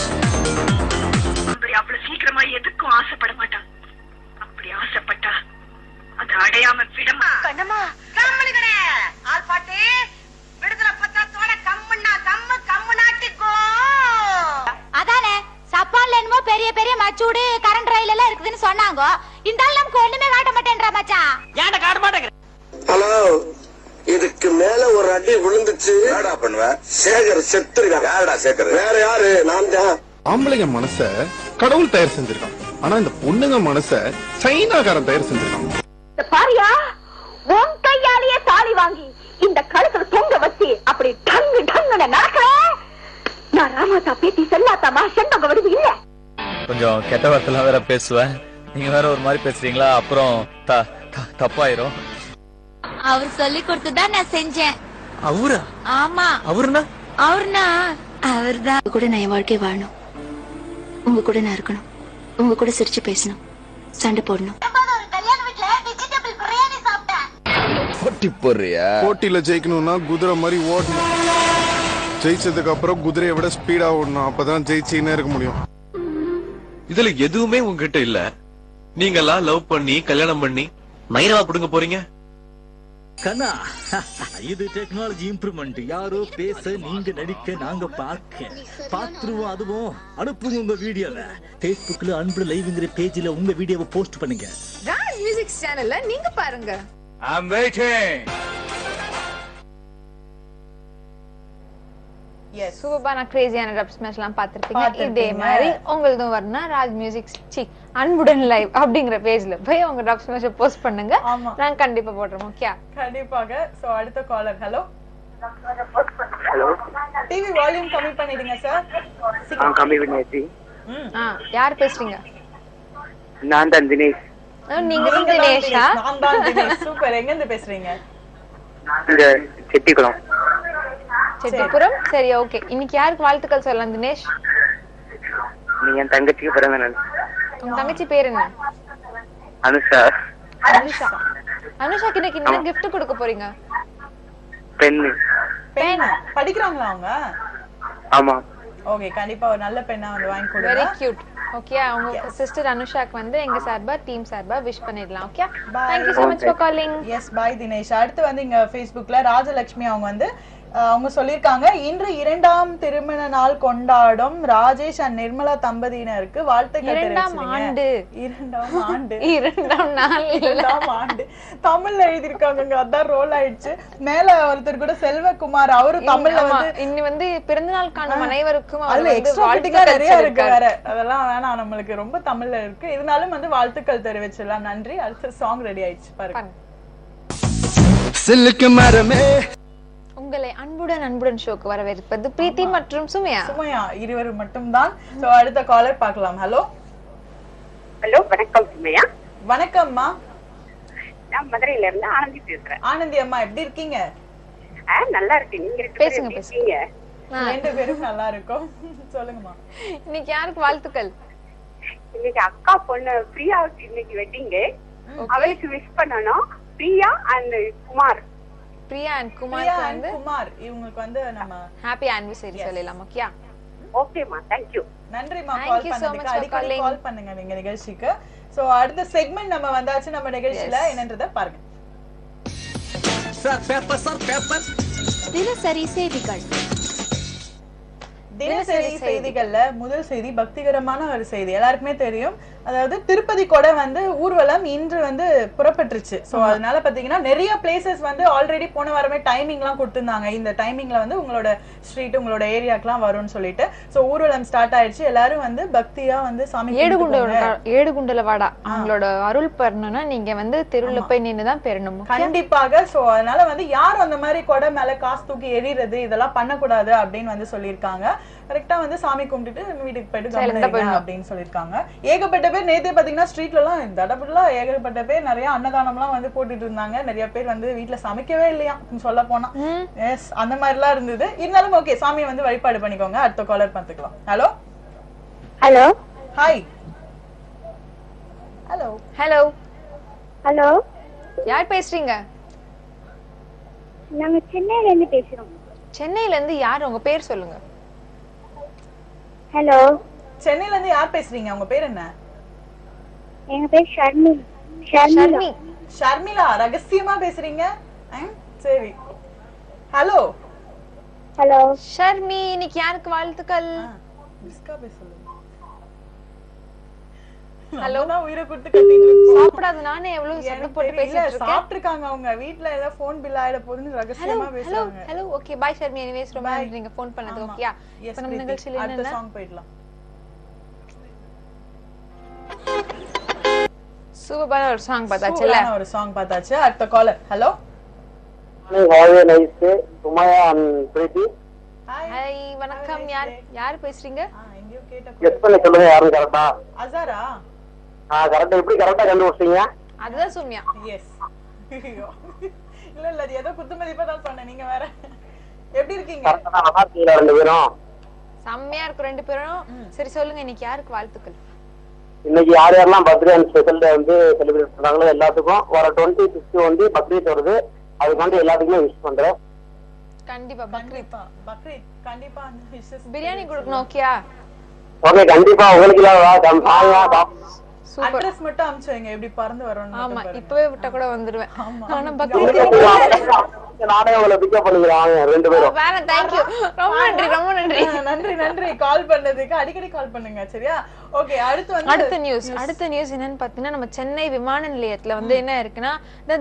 [SPEAKER 10] அவ்வளவு சீக்கிரமா எதுக்கும் ஆசைப்பட மாட்டான். அப்படி ஆசைப்பட்டா அது அடையாம விடமா. கண்ணம்மா கம்முனுங்கடே. ஆல் பாட்டி விடுதலை பத்திரத்தோட கம்முன்னா கம்மு நாட்டிக்கோ.
[SPEAKER 11] அதானே சப்பான்ல என்னமோ பெரிய பெரிய மச்சூடு கரண்ட் ரயில் எல்லாம் இருக்குதுன்னு சொன்னாங்க. இந்த ஆள் நமக்கு ஒண்ணுமே காட்ட மாட்டேன்றா மச்சான்.
[SPEAKER 10] ஏன்டா காட்ட மாட்டேங்கிற?
[SPEAKER 12] ஹலோ, இதுக்கு மேல ஒரு அடி விழுந்துச்சு என்னடா பண்ணுவ? சேகர் செத்துருக்கான். யாரடா சேகர்? வேற யாரு? நான் தான்.
[SPEAKER 13] ஆம்பளைங்க மனச கடவுள் தயார் செஞ்சிருக்கான். ஆனா இந்த பொண்ணுங்க மனச சைனாக்காரன் தயார் செஞ்சிருக்கான்.
[SPEAKER 10] பாரியா, உன் கையாலேயே தாலி வாங்கி இந்த கழுத்துல தொங்க வச்சு அப்படி டங்கு டங்குன்னு நடக்கிற நான் ராமாத்தா பேத்தி செல்லாத்தாமா செண்பக வடிவு இல்ல.
[SPEAKER 14] கொஞ்சம் கெட்ட வார்த்தைலாம் வேற பேசுவேன். நீங்க வேற ஒரு மாதிரி பேசுறீங்களா, அப்புறம் தப்பாயிரும்.
[SPEAKER 11] அவர் சொல்லி கொடுத்துதான் நான் செஞ்சேன்.
[SPEAKER 14] அவரா?
[SPEAKER 11] ஆமா.
[SPEAKER 14] அவர்னா
[SPEAKER 11] அவர்தான்.
[SPEAKER 15] கூட நான் என் வாழ்க்கை வாழணும். உங்க கூட நான் இருக்கணும். உங்க கூட சிரிச்சு பேசணும், சண்டை போடணும்.
[SPEAKER 13] போட்டி போடுறியா? போட்டியில ஜெயிக்கணும்னா குதிரை மாதிரி ஓடணும். ஜெயிச்சதுக்கு அப்புறம் குதிரையை விட ஸ்பீடா ஓடணும். அப்பதான் ஜெயிச்சுன்னே இருக்க முடியும்.
[SPEAKER 16] இதுல எதுவுமே உங்ககிட்ட இல்ல. நீங்க எல்லாம் லவ் பண்ணி கல்யாணம் பண்ணி நைரவா புடுங்க போறீங்க.
[SPEAKER 17] கண்ணா, இது டெக்னாலஜி இம்ப்ரூவ்மெண்ட். யாரோ பேச, நீங்க நடிக்க, நாங்க பாத்துருவோம். அதுவும் அனுப்புங்க உங்க வீடியோவை. Facebookல அன்பு லைவ்ங்கிற பேஜ்ல உங்க வீடியோவை போஸ்ட் பண்ணுங்க.
[SPEAKER 2] ராஜ் மியூசிக்ஸ் சேனல்ல நீங்க பாருங்க.
[SPEAKER 14] I'm waiting.
[SPEAKER 1] எஸ்,
[SPEAKER 2] சூப்பரான கிரேசியான டப் ஸ்மாஷ் எல்லாம் பாத்திருப்பீங்க. இதே மாதிரி உங்களுதும் வரணும் ராஜ் மியூசிக்ஸ் அன்புடன் லைவ் அப்படிங்கிற பேஜ்ல போய் உங்க டப் ஸ்மாஷ் போஸ்ட் பண்ணுங்க. நாங்க கண்டிப்பா போடுறோம். ஓகே,
[SPEAKER 1] கண்டிப்பாக. சோ அடுத்த collar. Hello hello, TV volume கம்மி பண்ணிடுங்க சார்.
[SPEAKER 5] கம்மி பண்ணியாச்சு.
[SPEAKER 2] யார் பேசுறீங்க?
[SPEAKER 5] நான் தான் தினேஷ்.
[SPEAKER 2] நீங்க தினேஷா?
[SPEAKER 1] நான் தான் தினேஷ். சூப்பர். எங்க இருந்து பேசுறீங்க?
[SPEAKER 5] செட்டிக்குளம்.
[SPEAKER 2] செட்டிப்புரம். சரி, ஓகே. இன்னைக்கு யாருக்கு வாழ்த்துக்கள் சொல்லலாம் தினேஷ்?
[SPEAKER 5] நீ என் தங்கச்சிக்கு பிறந்த நாள்.
[SPEAKER 2] உங்க தங்கச்சி பேர் என்ன?
[SPEAKER 5] அனுஷா.
[SPEAKER 2] அனுஷாக்கு இன்னைக்கு என்ன கிஃப்ட் கொடுக்க போறீங்க?
[SPEAKER 5] பென்னு.
[SPEAKER 1] பென் படிக்கறாங்களா அவங்க?
[SPEAKER 5] ஆமா.
[SPEAKER 1] ஓகே, கண்டிப்பா ஒரு நல்ல பென்னா வந்து வாங்கி கொடுங்க.
[SPEAKER 2] Very cute. ஓகே, அவங்க சிஸ்டர் அனுஷாக்கு வந்து எங்க சார்பா டீம் சார்பா விஷ் பண்ணிடலாம். Okay, thank you so much for calling.
[SPEAKER 1] Yes, bye Dinesh. அடுத்து வந்து இங்க Facebookல ராஜலட்சுமி அவங்க வந்து அவங்க சொல்லிருக்காங்க, இன்று 2ஆம் திருமண நாள் கொண்டாடும் ராஜேஷ் அண்ட் நிர்மலா தம்பதியினருக்கு வாழ்த்துக்கள் தெரிவிச்சிருக்கீங்க. 2ஆம் ஆண்டு தமிழ்ல எழுதிருக்காங்க. அதான் ரோல் ஆயிடுச்சு. மேல ஒருத்தர் கூட செல்வகுமார், அவரு தமிழ்ல வந்து
[SPEAKER 2] இன்னி வந்து பிறந்த நாள் காணும் அனைவருக்கும்
[SPEAKER 1] அதுல எக்ஸ்ட்ரா நிறைய இருக்கு வேற. அதெல்லாம் வேணாம், நம்மளுக்கு ரொம்ப தமிழ்ல இருக்கு. இருந்தாலும் வந்து வாழ்த்துக்கள் தெரிவிச்சிடலாம். நன்றி. அடுத்த சாங் ரெடி ஆயிடுச்சு பாருங்க.
[SPEAKER 13] சில்லுக்கு மரமே.
[SPEAKER 2] உங்களை அன்புடன் ஷோக்கு வரவேற்பது பிரீத்தி மற்றும் சுமையா.
[SPEAKER 1] இருவர் மட்டும்தான். சோ அடுத்த காலர் பார்க்கலாம். ஹலோ
[SPEAKER 8] ஹலோ, வணக்கம் சுமையா.
[SPEAKER 1] வணக்கம்மா.
[SPEAKER 8] நான் மதுரையில இருந்து ஆனந்தி பேசுறேன்.
[SPEAKER 1] ஆனந்தி அம்மா, எப்படி இருக்கீங்க?
[SPEAKER 8] நல்லா இருக்கேன். நீங்க பேசுங்க.
[SPEAKER 1] ரெண்டு பேரும் நல்லா இருக்கும். சொல்லுங்கம்மா.
[SPEAKER 2] இன்னைக்கு யாருக்கு வாழ்த்துக்கள்?
[SPEAKER 18] இன்னைக்கு அக்கா பொண்ணு பிரியாவுக்கு இன்னைக்கு வெட்டிங் டே. அவளுக்கு விஷ் பண்ணனும். பிரியா அண்ட் குமார்.
[SPEAKER 2] பிரியா அண்ட் குமார் வந்து
[SPEAKER 1] குமார் இவங்களுக்கு வந்து நம்ம
[SPEAKER 2] ஹேப்பி ஆனிவர்சரி சொல்லலாம். ஓகேயா?
[SPEAKER 18] ஓகேமா, thank you.
[SPEAKER 1] நன்றிமா கால் பண்ணதுக்கு. அடிக்கடி கால் பண்ணுங்க நீங்க நிகழ்ச்சிக்கு. சோ அடுத்த செக்மெண்ட் நம்ம வந்தாச்சு நம்ம நிகழ்ச்சியில. என்னன்றத பாருங்க.
[SPEAKER 17] சார் பேப்பர்
[SPEAKER 3] தினசரி செய்திகள்.
[SPEAKER 1] தினசரி செய்திகள்ல முதல் செய்தி பக்திகரமான ஒரு செய்தி. எல்லாருக்குமே தெரியும், அதாவது திருப்பதி கொடை வந்து ஊர்வலம் இன்று வந்து புறப்பட்டுருச்சு. சோ அதனால பாத்தீங்கன்னா நிறைய பிளேசஸ் வந்து ஆல்ரெடி போன வாரமே டைமிங் எல்லாம் கொடுத்திருந்தாங்க. இந்த டைமிங்ல வந்து உங்களோட ஸ்ட்ரீட் உங்களோட ஏரியாக்கெல்லாம் வரும்னு சொல்லிட்டு சோ ஊர்வலம் ஸ்டார்ட் ஆயிடுச்சு. எல்லாரும் வந்து பக்தியா வந்து சாமி
[SPEAKER 2] ஏடுகுண்டல வாடா அவங்களோட அருள் பெறணும்னா நீங்க வந்து தெருவுல போய் நின்னுதான் பெறணும்.
[SPEAKER 1] கண்டிப்பாக. சோ அதனால வந்து யாரும் அந்த மாதிரி கொடை மேல காசு தூக்கி எறிறது இதெல்லாம் பண்ணக்கூடாது அப்படின்னு வந்து சொல்லியிருக்காங்க. கரெக்டா வந்து சாமி கும்பிட்டுட்டு வீட்டுக்கு போயிட்டு அப்படின்னு சொல்லிருக்காங்க. ஏகப்பட்ட பேர் நேத்தே பாத்தீங்கன்னா ஸ்ட்ரீட்ல எல்லாம் தடபுடலா ஏகப்பட்ட பேர் நிறைய அன்னதானம் எல்லாம் வந்து போட்டுட்டு இருந்தாங்க. நிறைய பேர் வந்து வீட்டுல சமைக்கவே இல்லையா சொல்ல போனா. எஸ், அந்த மாதிரி எல்லாம் இருந்தது. இருந்தாலும் ஓகே, சாமியை வந்து வழிபாடு பண்ணிக்கோங்க. அடுத்த காலர் பார்த்துக்கலாம். Hello
[SPEAKER 6] hello
[SPEAKER 1] hi. Hello
[SPEAKER 2] hello
[SPEAKER 6] hello
[SPEAKER 2] யார் பேசுறீங்க?
[SPEAKER 6] நாங்க சென்னையில இருந்து பேசுறோம்.
[SPEAKER 2] சென்னையில இருந்து யார்? உங்க பேர் சொல்லுங்க.
[SPEAKER 6] ஹலோ
[SPEAKER 1] சென்னையில இருந்து யார் பேசுறீங்க? உங்க பேர் என்ன?
[SPEAKER 6] எங்க பேர்
[SPEAKER 1] ஷர்மிளா. ரகசியமா பேசுறீங்க? சரி. ஹலோ
[SPEAKER 6] ஹலோ
[SPEAKER 2] ஷர்மி, இன்னைக்கு யாருக்கு வாழ்த்துக்கள்?
[SPEAKER 1] ஹலோ நான் உயிரை கொடுத்து கத்திட்டு இருக்கேன்.
[SPEAKER 2] சாப்பிடாத நானே எவ்வளவு சத்தம் போட்டு பேசிட்டு இருக்கேன்.
[SPEAKER 1] சாப்பிட்டுருக்காங்க அவங்க வீட்ல ஏதோ ஃபோன் பில் ஆயிட போகுதுன்னு ரகசியமா பேசுறாங்க.
[SPEAKER 2] Hello okay bye Sharmi. Anyways ரொம்ப நன்றி நீங்க ஃபோன் பண்ணது. ஓகேயா? இப்போ நம்ம நிகழ்ச்சியில
[SPEAKER 1] அடுத்த சாங் போய்டலாம்.
[SPEAKER 2] சூப்பரான ஒரு சாங் பார்த்தாச்சுல.
[SPEAKER 1] ஒரு சாங் பார்த்தாச்சு. அடுத்த collar. Hello
[SPEAKER 5] hi nice Sumaiya and Preethi.
[SPEAKER 2] Hi வணக்கம். யார் பேசுறீங்க?
[SPEAKER 1] எங்கயோ கேட்ட
[SPEAKER 5] கெஸ் பண்ணி சொல்லுங்க யாரும் கரெக்ட்டா?
[SPEAKER 1] அசாரா?
[SPEAKER 5] கரெக்ட்டா. எப்படி கரெக்ட்டா கண்டுபிடிச்சீங்க?
[SPEAKER 2] அதுதான் சுமியா.
[SPEAKER 1] எஸ். இல்ல இல்ல அது ஏதோ குத்துமதிப்பா தான் சொன்னேன். நீங்க வேற எப்படி இருக்கீங்க?
[SPEAKER 5] கரெக்ட்டா நல்லா இருக்கீங்க ரெண்டு பேரும்.
[SPEAKER 2] செம்மையா இருக்கு ரெண்டு பேரும். சரி சொல்லுங்க, இன்னைக்கு யாருக்கு வாழ்த்துக்கள்?
[SPEAKER 5] இன்னைக்கு யார் யாரெல்லாம் பர்த்டே அண்ட் ஸ்பெஷல் டே வந்து செலிப்ரேட் பண்றாங்களோ எல்லாத்துக்கும் வர 25 வந்து பக்ரீத் வருது. அதுக்கு வந்து எல்லாத்துக்குமே விஷ் பண்றேன்.
[SPEAKER 2] கண்டிப்பா
[SPEAKER 1] பக்ரீத் கண்டிப்பா அந்த விஷஸ்
[SPEAKER 2] பிரியாணி கொடுக்கணும். ஓகேயா?
[SPEAKER 5] ஓகே கண்டிப்பா. உங்களுக்கு
[SPEAKER 1] அட்ரஸ் மட்டும் அனுப்பிச்சு வைங்க எப்படி பறந்து வரணும்.
[SPEAKER 2] ஆமா இப்பவே விட்டா கூட வந்துருவேன். ஆனா
[SPEAKER 5] நானே உங்களை பிக்கப் பண்ணிக்கிறேன் ரெண்டு பேரும்.
[SPEAKER 2] வேற थैंक यू. ரொம்ப நன்றி ரொம்ப நன்றி.
[SPEAKER 1] நன்றி கால் பண்ணதுக்கு. அடிக்கடி கால் பண்ணுங்க சரியா? ஓகே அடுத்த
[SPEAKER 2] நியூஸ் என்னன்னு பாத்தீங்கன்னா நம்ம சென்னை விமான நிலையத்துல வந்து என்ன இருக்குன்னா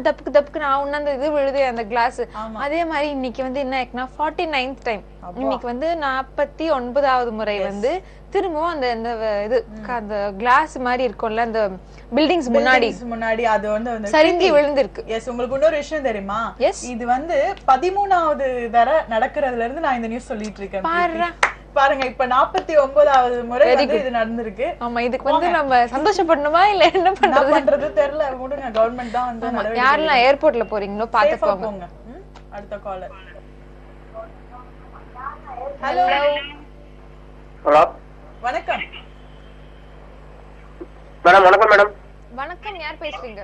[SPEAKER 2] தப்புக்கு நான் உண்ணாந்த இது விழுது அந்த கிளாஸ். அதே மாதிரி இன்னைக்கு வந்து என்ன இருக்குன்னா 49th டைம் இன்னைக்கு வந்து 49வது முறை வந்து திரும்பவும் அந்த இது அந்த கிளாஸ் மாதிரி இருக்கும்ல அந்த பில்டிங்ஸ் முன்னாடி அது வந்து சரிஞ்சு விழுந்திருக்கு.
[SPEAKER 1] எஸ், உங்களுக்கு இன்னொரு விஷயம் தெரியுமா? இது வந்து 13வது தடவை நடக்கிறதுல இருந்து நான் இந்த நியூஸ் சொல்லிட்டு இருக்கேன். பாருங்க இப்ப 49வது முறை வந்து இது நடந்திருக்கு.
[SPEAKER 2] ஆமா, இதுக்கு வந்து நம்ம சந்தோஷப்படணுமா இல்ல என்ன
[SPEAKER 1] பண்றது தெரியல. விடுங்க, கவர்மெண்ட் தான் வந்து
[SPEAKER 2] யாரெல்லாம் ஏர்போர்ட்ல போறீங்களோ பாத்துக்கோங்க.
[SPEAKER 1] அடுத்த காலர். ஹலோ
[SPEAKER 5] ஹலோ
[SPEAKER 1] வணக்கம்
[SPEAKER 5] மேடம். வணக்கம் மேடம்.
[SPEAKER 2] வணக்கம், யார் பேசுறீங்க?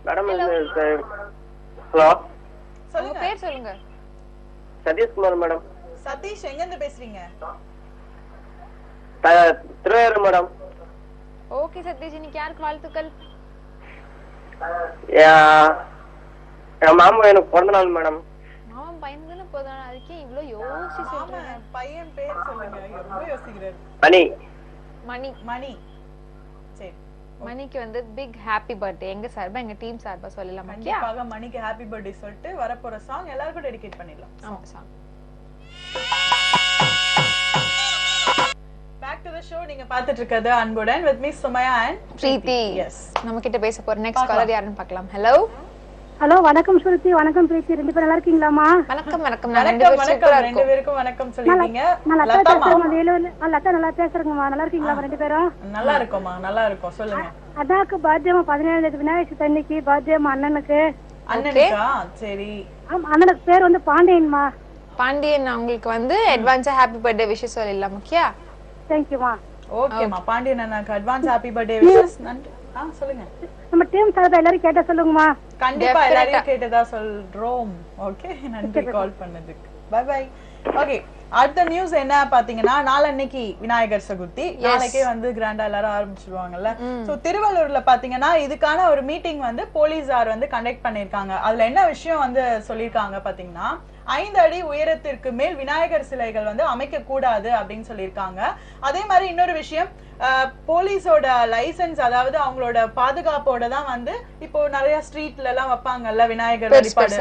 [SPEAKER 5] மேடம் ஹலோ
[SPEAKER 2] சொல்லுங்க, பேர் சொல்லுங்க.
[SPEAKER 5] சதீஷ் குமார் மேடம்.
[SPEAKER 1] சதீஷ் எங்க இருந்து பேசுறீங்க?
[SPEAKER 5] திருவேறு மேடம்.
[SPEAKER 2] ஓகே சதீஷ், இன்னைக்கு யாருக்கு வாழ்த்துக்கள்?
[SPEAKER 5] என் மாமா எனக்கு பிறந்த நாள் மேடம்.
[SPEAKER 2] மாமா பையன் தானே போதும், அதுக்கே இவ்ளோ யோசிச்சு சொல்றீங்க.
[SPEAKER 1] பையன் பேர் சொல்லுங்க. ரொம்ப யோசிக்கிறாரு.
[SPEAKER 2] மணி. சரி, மணிக்கு வந்து பிக் ஹாப்பி பர்த்டே எங்க சார்பா எங்க டீம் சார்பா சொல்லலாம்.
[SPEAKER 1] கண்டிப்பாக மணிக்கு ஹாப்பி பர்த்டே சொல்லிட்டு வரப்போற சாங் எல்லாருக்கும் டெடிகேட் பண்ணிடலாம்.
[SPEAKER 2] ஆமா song.
[SPEAKER 1] Back to the show. நீங்க பாத்துட்டு இருக்கிறது அன்புடன் with me Sumaiya and
[SPEAKER 2] Preethi. Yes, நம்ம கிட்ட பேச போற நெக்ஸ்ட் காலர் யாருன்னு பார்க்கலாம். ஹலோ
[SPEAKER 6] ஹலோ வணக்கம் சுருதி. வணக்கம் பிரீத்தி. ரெண்டு பேரும் நல்லா இருக்கீங்களா?
[SPEAKER 2] வணக்கம்
[SPEAKER 1] வணக்கம். ரெண்டு பேருக்கும் வணக்கம் சொல்லிட்டீங்க.
[SPEAKER 6] லதா நல்லா பேசுறேங்கம்மா. நல்லா இருக்கீங்களா ரெண்டு பேரும்?
[SPEAKER 1] நல்லா இருக்கோம்மா, நல்லா இருக்கோம். சொல்லுங்க.
[SPEAKER 6] அதாக்கு பர்த்டேமா 17ஆம் தேதி விநாயகர் சதுர்த்திக்கு பர்த்டேமா அண்ணனுக்கு.
[SPEAKER 1] அண்ணனுக்கா? சரி.
[SPEAKER 6] அண்ணனுக்கு பேர் வந்து பாண்டியன்மா.
[SPEAKER 2] பாண்டியன் அவங்களுக்கு வந்து அட்வான்ஸா ஹாப்பி பர்த்டே விஷஸ் சொல்லலாம். ஓகேயா?
[SPEAKER 6] தேங்க்யூமா.
[SPEAKER 1] ஓகேமா. பாண்டியன் அண்ணாக்கு அட்வான்ஸ் ஹாப்பி பர்த்டே விஷஸ். நன்றி. சொல்லுங்க.
[SPEAKER 6] நம்ம டீம் சார்பா எல்லாரும் கேட்ட சொல்லுங்கம்மா.
[SPEAKER 1] கண்டிப்பா எல்லாரையும் கேட்டதா சொல்றோம். ஓகே, நன்றி கால் பண்ணதுக்கு. Bye bye. ஓகே, அடுத்த நியூஸ் என்ன பாத்தீங்கன்னா, நாளன்னைக்கு விநாயகர் சதுர்த்தி, நாளைக்கே வந்து கிராண்டா எல்லாரும் ஆரம்பிச்சிருவாங்கல்ல. சோ திருவள்ளூர்ல பாத்தீங்கன்னா இதுக்கான ஒரு மீட்டிங் வந்து போலீசார் வந்து கண்டக்ட் பண்ணிருக்காங்க. அதுல என்ன விஷயம் வந்து சொல்லிருக்காங்க பாத்தீங்கன்னா, 5 அடி உயரத்திற்கு மேல் விநாயகர் சிலைகள் வந்து அமைக்க கூடாது அப்படின்னு சொல்லியிருக்காங்க. அதே மாதிரி இன்னொரு விஷயம், போலீஸோட லைசன்ஸ், அதாவது அவங்களோட பாதுகாப்போட தான் வந்து இப்போ நிறைய ஸ்ட்ரீட்ல எல்லாம் வைப்பாங்கல்ல விநாயகர் வழிபாடு.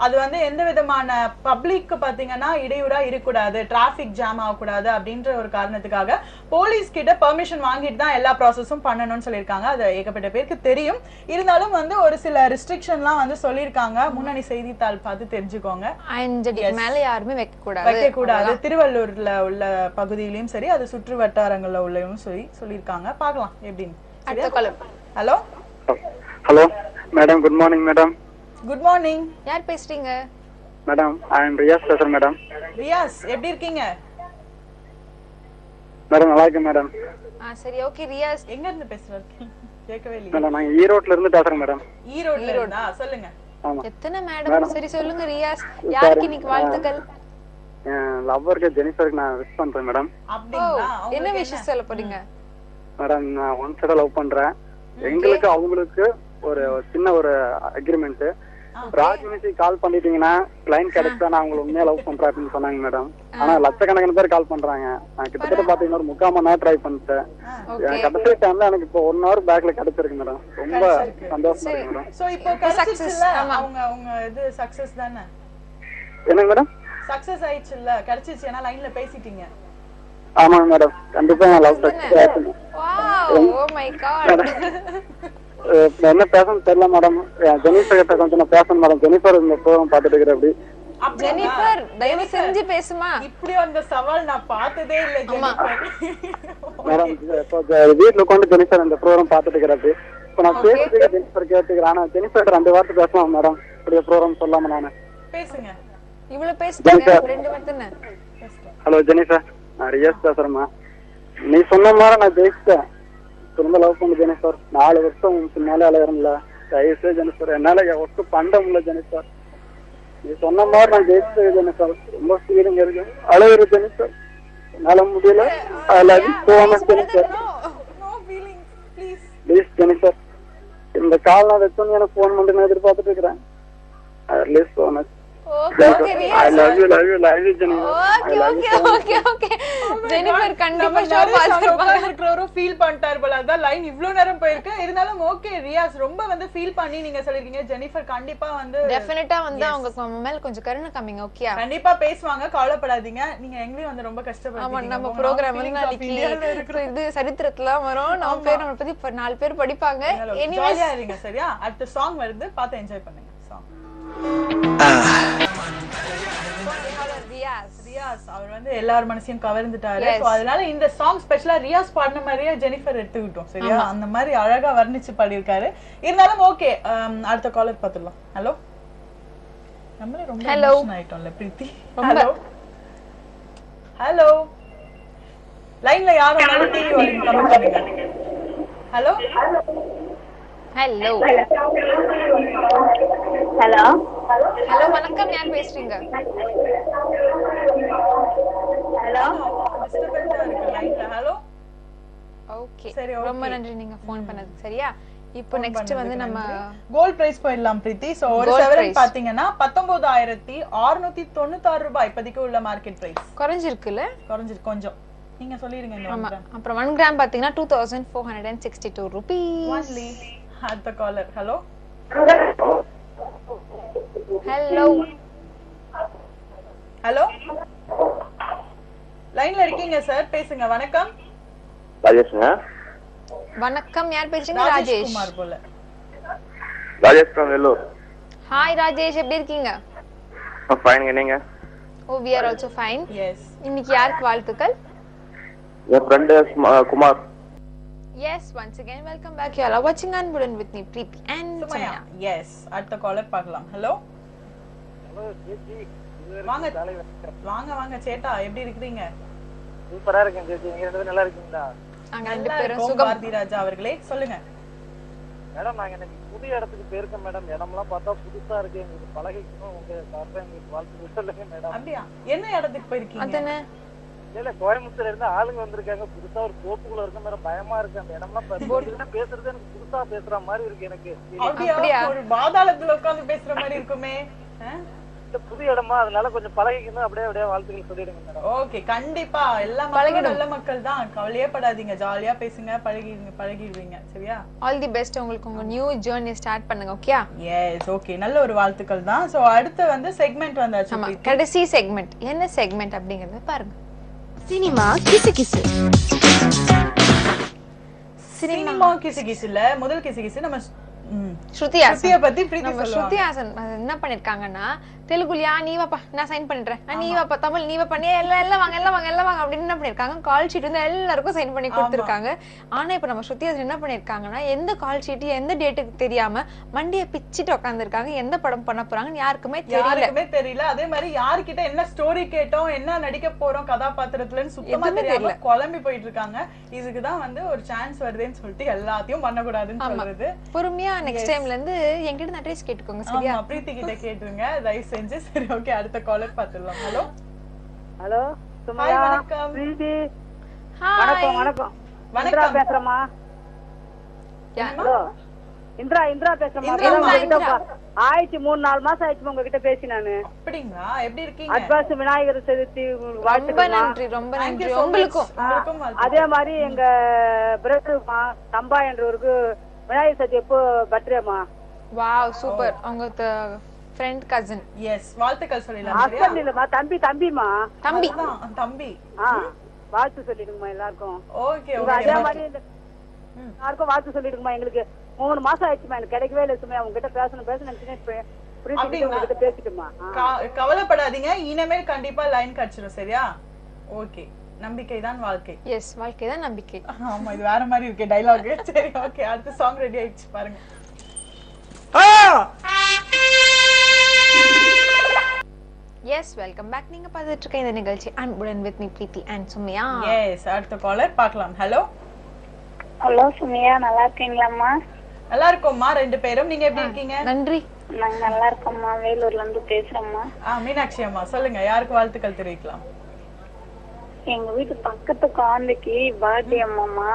[SPEAKER 1] அது வந்து எந்த விதமான பப்ளிக் பாத்தீங்கன்னா இடையூறா இருக்கக்கூடாது, டிராபிக் ஜாம் ஆகக்கூடாது அப்படின்ற ஒரு காரணத்துக்காக போலீஸ் கிட்ட பெர்மிஷன் வாங்கிட்டு தான் எல்லா ப்ராசஸும் பண்ணணும்னு சொல்லியிருக்காங்க. அது ஏகப்பட்ட பேருக்கு தெரியும். இருந்தாலும் வந்து ஒரு சில ரெஸ்ட்ரிக்ஷன்லாம் வந்து சொல்லியிருக்காங்க. முன்னணி செய்தித்தாள் பார்த்து தெரிஞ்சுக்கோங்க.
[SPEAKER 2] 5 அடிக்கு மேல யாருமே வைக்க
[SPEAKER 1] கூடாது. திருவள்ளூர்ல உள்ள பகுதியிலயும் சரி, அது சுற்று வட்டாரங்கள்ல உள்ளயும் சொல்லிருக்காங்க. பார்க்கலாம் எப்படின்னு. Hello
[SPEAKER 19] hello madam, good morning madam.
[SPEAKER 1] Good morning.
[SPEAKER 2] யார் பேசுறீங்க?
[SPEAKER 19] மேடம் ஐ அம் ரியாஸ் பேசுறேன் மேடம்.
[SPEAKER 1] ரியாஸ் எப்படி இருக்கீங்க?
[SPEAKER 19] மேடம் நல்லா இருக்கேன் மேடம்.
[SPEAKER 2] சரி, ஓகே. ரியாஸ்
[SPEAKER 1] எங்க இருந்து பேசுறீங்க? கேட்கவே இல்ல.
[SPEAKER 19] மேடம் நான் ஈரோட்ல இருந்து பேசுறேன் மேடம்.
[SPEAKER 1] ஈரோட்ல இருந்தா சொல்லுங்க.
[SPEAKER 2] எத்தனை மேடம்? சரி சொல்லுங்க ரியாஸ், யாருக்கு இன்னைக்கு வாழ்த்துக்கள்?
[SPEAKER 19] லவ்வருக்கு ஜெனிஃபருக்கு நான் விஷ் பண்றேன் மேடம்.
[SPEAKER 1] அப்படிங்களா?
[SPEAKER 2] என்ன விஷயம் சொல்ல போறீங்க?
[SPEAKER 19] மேடம் நான் ஒன் சைடா லவ் பண்றேன். எங்களுக்கு அவங்களுக்கு ஒரு சின்ன ஒரு அக்ரிமெண்ட். ராஜ்மிசி கால் பண்ணிட்டீங்கன்னா லைன் கிடைச்சா நான் உங்களை உண்மையா லவ் பண்றேன் அப்படின்னு சொன்னாங்க மேடம். ஆனா லட்சக்கணக்கான பேர் கால் பண்றாங்க. நான் கிட்டத்தட்ட பாத்தீங்கன்னா ஒரு 3/4 மணி நேரம் ட்ரை பண்ணிட்டேன். கடைசி டைம்ல எனக்கு இப்போ 1 hour பேக்ல கிடைச்சிருக்கு மேடம். ரொம்ப சந்தோஷமா இருக்கு மேடம்.
[SPEAKER 1] சோ இப்போ கிடைச்சிச்சுல, அவங்க இது சக்சஸ் தானே?
[SPEAKER 19] என்ன மேடம்?
[SPEAKER 1] சக்சஸ் ஆயிடுச்சுல, கிடைச்சிச்சு, ஏன்னா லைன்ல பேசிட்டீங்க.
[SPEAKER 19] ஆமாங்க மேடம், கண்டிப்பா நான் லவ் சக்சஸ் ஆயிடுச்சு.
[SPEAKER 2] Wow, oh my God.
[SPEAKER 19] என்ன பேசணும் தெரியல மேடம். ஜெனிஃபர் கிட்ட கொஞ்சம் நான் பேசணும் மேடம். ஜெனிஃபர் இந்த ப்ரோகிராம் பார்த்துட்டு இருக்கிற அப்படி.
[SPEAKER 2] ஜெனிஃபர் தயவு செஞ்சு பேசுமா.
[SPEAKER 1] இப்படி அந்த சவால் நான் பார்த்ததே இல்ல ஜெனிஃபர்.
[SPEAKER 19] மேடம் இப்போ வீட்ல உட்கார்ந்து ஜெனிஃபர் இந்த ப்ரோகிராம் பார்த்துட்டு இருக்கிற அப்படி. இப்போ நான் பேசிட்டு ஜெனிஃபர் கேட்டுக்கிறேன். ஆனா ஜெனிஃபர் 2 வார்த்தை பேசலாம் மேடம். இப்படி ப்ரோகிராம் சொல்லாம நானு
[SPEAKER 1] பேசுங்க.
[SPEAKER 2] இவ்வளவு பேசுறீங்க, 2 வார்த்தை என்ன?
[SPEAKER 19] ஹலோ ஜெனிஃபர், நான் ரியாஸ் பேசுறேம்மா. நீ சொன்ன மாதிரி நான் ஜெயிச்சிட்டேன். திரும்ப லவ் பண்ணு ஜெனிஃபர். 4 வருஷம் மேலே அலையறேன்ல. தயவுசே ஜெனிஃபர், என்னால ஒர்க் பண்ண முடியல ஜெனிஃபர். நீ சொன்ன மாதிரி நான் ஜெயிச்சிட்டேன் ஜெனிஃபர். ரொம்ப ஃபீலிங் இருக்கு. அழுகுற ஜெனிஃபர், என்னால முடியல. I love you so much Jennifer. Please Jennifer, இந்த கால் நான் வச்சோன்னு எனக்கு ஃபோன் பண்ணி நான் எதிர்பார்த்துட்டு இருக்கிறேன். I release so much. I love you Jennifer.
[SPEAKER 2] Okay. Jennifer கண்டிப்பா ஷோ
[SPEAKER 1] பாத்துறவரோ ஃபீல் பண்ணிட்டார் போல. அத லைன் இவ்ளோ நேரம் போயிருக்கு. இருந்தாலும் ஓகே ரியாஸ், ரொம்ப வந்து ஃபீல் பண்ணி நீங்க சொல்லிருக்கீங்க. ஜெனிஃபர் கண்டிப்பா வந்து
[SPEAKER 2] டெஃபினட்டா வந்து அவங்க மேல கொஞ்சம் கருணை காமிங்க. ஓகேயா?
[SPEAKER 1] கண்டிப்பா பேசுவாங்க, கவலைப்படாதீங்க. நீங்க எங்களையும் வந்து ரொம்ப கஷ்டப்படுறீங்க.
[SPEAKER 2] ஆமா, நம்ம ப்ரோகிராம் வந்து நாளைக்கு இது சரித்திரத்துல வரும். நம்ம பேர் நம்ம பத்தி 4 பேர் படிப்பாங்க.
[SPEAKER 1] எனிவேஸ் இருங்க சரியா? அடுத்த சாங் வருது, பார்த்து என்ஜாய் பண்ணுங்க. சாங் ரியாஸ் அவர் வந்து எல்லார் மனசையும் கவர்ந்துட்டாரு. சோ அதனால இந்த சாங் ஸ்பெஷலா ரியாஸ் பாடின மாதிரியே ஜெனிஃபர் எடுத்துக்கிட்டோம் சரியா? அந்த மாதிரி அழகா வர்ணிச்சு பாடியிருக்காரு. இருந்தாலும் ஓகே, அடுத்த காலர் பாத்துடலாம். ஹலோ, நம்மளே ரொம்ப எமோஷன் ஆயிட்டோம்ல பிரீத்தி. ஹலோ ஹலோ, லைன்ல யார் வந்தாலும் டிவி வால்யூம் கம்மி பண்ணுங்க. ஹலோ
[SPEAKER 2] ஹலோ
[SPEAKER 18] ஹலோ
[SPEAKER 2] ஹலோ, வணக்கம். யார் பேசுறீங்க?
[SPEAKER 18] ஹலோ,
[SPEAKER 1] டிஸ்டர்பன்ஸா இருக்கு லைன்ல. ஹலோ,
[SPEAKER 2] ஓகே, ரொம்ப நன்றி நீங்க ஃபோன் பண்ணதுக்கு. சரியா? இப்போ நெக்ஸ்ட் வந்து நம்ம
[SPEAKER 1] கோல்ட் பிரைஸ் போயிடலாம் பிரீத்தி. சோ ஒரு செவரன் பாத்தீங்கன்னா 19,696 ரூபாய் இப்போதைக்கு உள்ள மார்க்கெட் பிரைஸ்.
[SPEAKER 2] குறைஞ்சிருக்குல?
[SPEAKER 1] குறைஞ்சிருக்கு கொஞ்சம். நீங்க சொல்லிருங்க. இந்த
[SPEAKER 2] அப்புறம் 1 கிராம் பாத்தீங்கன்னா 2462 rupees
[SPEAKER 1] only. அடுத்த காலர். ஹலோ
[SPEAKER 2] ஹலோ
[SPEAKER 1] ஹலோ, லைன்ல இருக்கீங்க சார், பேசுங்க. வணக்கம்.
[SPEAKER 20] ராஜேஷ்ங்க.
[SPEAKER 2] வணக்கம், யார் பேசுறீங்க? ராஜேஷ்
[SPEAKER 1] குமார் போல.
[SPEAKER 20] ராஜேஷ் from வெல்லூர்.
[SPEAKER 2] ஹாய் ராஜேஷ், எப்படி இருக்கீங்க?
[SPEAKER 20] ஃபைன். நீங்க?
[SPEAKER 2] ஓ, we are also fine.
[SPEAKER 1] Yes.
[SPEAKER 2] இன்னைக்கு யாருக்கு வாழ்த்துக்கள்?
[SPEAKER 20] என் friend Kumar.
[SPEAKER 2] Yes, once again welcome back. You are watching Anbudan with me Preeti and Sumaya.
[SPEAKER 1] Yes, அடுத்த காலர் பார்க்கலாம். ஹலோ
[SPEAKER 7] ஹலோ ஜி,
[SPEAKER 1] வாங்க வாங்க வாங்க சேட்டா, எப்படி இருக்கீங்க?
[SPEAKER 21] சூப்பரா இருக்கேன் சேச்சி. நீங்க ரெண்டு பேரும் நல்லா இருக்கீங்களா?
[SPEAKER 1] நல்லா இருக்கோம் பாரதி ராஜா அவர்களே, சொல்லுங்க.
[SPEAKER 21] மேடம் நாங்க இன்னைக்கு புதிய இடத்துக்கு போயிருக்கோம் மேடம். இடம்லாம் பார்த்தா புதுசா இருக்கு, எங்களுக்கு பழகிக்கணும். உங்க சார்பா எங்களுக்கு வாழ்த்து சொல்லுங்க மேடம்.
[SPEAKER 1] அப்படியா? என்ன இடத்துக்கு போயிருக்கீங்க?
[SPEAKER 2] அதனே
[SPEAKER 21] இல்ல கோயம்புத்தூர்ல இருந்து ஆளுங்க வந்திருக்காங்க. புதுசா ஒரு தோப்புக்குள்ள இருக்க மேடம், பயமா இருக்கு. அந்த இடம்லாம் பேசுறது எனக்கு புதுசா பேசுற மாதிரி இருக்கு எனக்கு.
[SPEAKER 1] அப்படியா? ஒரு பாதாளத்துல உட்கார்ந்து பேசுற மாதிரி இருக்குமே.
[SPEAKER 21] புது இடமா, அதனால கொஞ்சம் பழகிக்கணும். அப்படியே அப்படியே வாழ்த்துக்கள் சொல்லிடுங்க மேடம்.
[SPEAKER 1] ஓகே, கண்டிப்பா. எல்லா மக்களும் நல்ல மக்கள் தான், கவலையே படாதீங்க. ஜாலியா பேசுங்க, பழகிடுவீங்க. சரியா?
[SPEAKER 2] ஆல் தி பெஸ்ட் உங்களுக்கு, உங்க நியூ ஜர்னி ஸ்டார்ட் பண்ணுங்க. ஓகே?
[SPEAKER 1] Yes, okay. நல்ல ஒரு வாழ்த்துக்கள் தான். சோ அடுத்து வந்து செக்மெண்ட் வந்தாச்சு.
[SPEAKER 2] ஆமா, கடைசி செக்மெண்ட். என்ன செக்மெண்ட் அப்படிங்கறத பாருங்க.
[SPEAKER 3] சினிமா கிசு கிசு.
[SPEAKER 1] சினிமா கிசு கிசுல முதல் கிசு கிசு நம்ம
[SPEAKER 2] ஸ்ருதி
[SPEAKER 1] பத்தி பிரீத்தி
[SPEAKER 2] நம்ம ஸ்ருதி ஹாசன் என்ன பண்ணிருக்காங்கன்னா, தெலுங்குலயா நீ வாப்பா நான் சைன் பண்ணிடுறேன், நீ வாப்பா தமிழ் நீ வாப்பா, எல்லாம் வாங்க அப்படின்னு என்ன பண்ணிருக்காங்க, கால் ஷீட் வந்து எல்லாருக்கும் சைன் பண்ணி கொடுத்துருக்காங்க. ஆனா இப்ப நம்ம ஸ்ருதி ஹாசன் என்ன பண்ணிருக்காங்கன்னா, எந்த கால் ஷீட் எந்த டேட்டுக்கு தெரியாம மண்டியை பிச்சுட்டு உட்காந்துருக்காங்க. எந்த படம் பண்ண போறாங்கன்னு யாருக்குமே
[SPEAKER 1] தெரியல. அதே மாதிரி யாருக்கிட்ட என்ன ஸ்டோரி கேட்டோம், என்ன நடிக்க போறோம் கதாபாத்திரத்துலன்னு சுத்தமா தெரியல, குழம்பி போயிட்டு இருக்காங்க. இதுக்குதான் வந்து ஒரு சான்ஸ் வருதுன்னு சொல்லிட்டு எல்லாத்தையும் பண்ணக்கூடாதுன்னு சொல்றது.
[SPEAKER 2] பொறுமையா நெக்ஸ்ட் டைம்ல இருந்து என்கிட்ட அட்வைஸ் கேட்டுக்கோங்க. சரியா?
[SPEAKER 1] பிரீத்தி கிட்ட கேட்டுருங்க தயவு செஞ்சு. சரி, ஓகே. அடுத்த காலர் பாத்துடலாம். ஹலோ
[SPEAKER 22] ஹலோ
[SPEAKER 1] ஹாய், வணக்கம்
[SPEAKER 22] பிரீத்தி.
[SPEAKER 1] வணக்கம்.
[SPEAKER 22] வணக்கம்.
[SPEAKER 1] வணக்கம்.
[SPEAKER 22] இந்திரா பேசுறமா? ஹலோ இந்திரா பேசுறமா? ஆயிடுச்சு 3-4 மாசம் ஆயிடுச்சு உங்ககிட்ட பேசி நானு.
[SPEAKER 1] அப்படிங்களா? எப்படி இருக்கீங்க?
[SPEAKER 22] அட்வான்ஸ் விநாயகர் சதுர்த்தி
[SPEAKER 2] ரொம்ப நன்றி. ரொம்ப நன்றி உங்களுக்கும்.
[SPEAKER 22] அதே மாதிரி எங்க பிரதர்மா தம்பா என்றவருக்கு விநாயகர் சதுர்த்தி எப்போ பர்த்டேமா?
[SPEAKER 2] Wow, super. அவங்க ஃப்ரெண்ட் கசின்.
[SPEAKER 1] எஸ், வாழ்த்துக்கள் சொல்லலாம்.
[SPEAKER 22] ஹஸ்பண்ட் இல்லமா, தம்பிமா.
[SPEAKER 1] தம்பி.
[SPEAKER 22] வாழ்த்து சொல்லிடுங்கம்மா எல்லாருக்கும்.
[SPEAKER 1] ஓகே.
[SPEAKER 22] அதே மாதிரி எல்லாருக்கும் வாழ்த்து சொல்லிடுங்கம்மா. எங்களுக்கு 3 மாசம் ஆயிடுச்சுமா, எனக்கு கிடைக்கவே இல்லை. சும்மா உங்ககிட்ட பேசணும் பேசிட்டுமா.
[SPEAKER 1] கவலைப்படாதீங்க, இனிமேல் கண்டிப்பா லைன் கிடைச்சிடும். சரியா? ஓகே. நம்பிக்கை தான் வாழ்க்கை.
[SPEAKER 2] எஸ், வாழ்க்கை தான் நம்பிக்கை.
[SPEAKER 1] ஆமா, இது வேற மாதிரி இருக்கு டயலாக். சரி, ஓகே. அடுத்த சாங் ரெடி ஆயிடுச்சு பாருங்க.
[SPEAKER 2] Yes, welcome back. நீங்க பார்த்துட்டு இருக்க இந்த நிகழ்ச்சி அன்புடன் with me Preethi and Sumaiya.
[SPEAKER 1] Yes, அடுத்த காலர் பார்க்கலாம். ஹலோ
[SPEAKER 23] ஹலோ சுமையா, நல்லா இருக்கீங்களாம்மா?
[SPEAKER 1] நல்லா இருக்கோம்மா ரெண்டு பேரும். நீங்க எப்படி இருக்கீங்க?
[SPEAKER 2] நன்றி.
[SPEAKER 23] நாங்க நல்லா இருக்கோம்மா. வேலூர்ல இருந்து பேசுறோம்மா.
[SPEAKER 1] மீனாட்சி அம்மா, சொல்லுங்க. யாருக்கு வாழ்த்துக்கள் தெரிவிக்கலாம்?
[SPEAKER 23] எங்க வீட்டு பக்கத்து குழந்தைக்கு பர்த்டே அம்மாமா.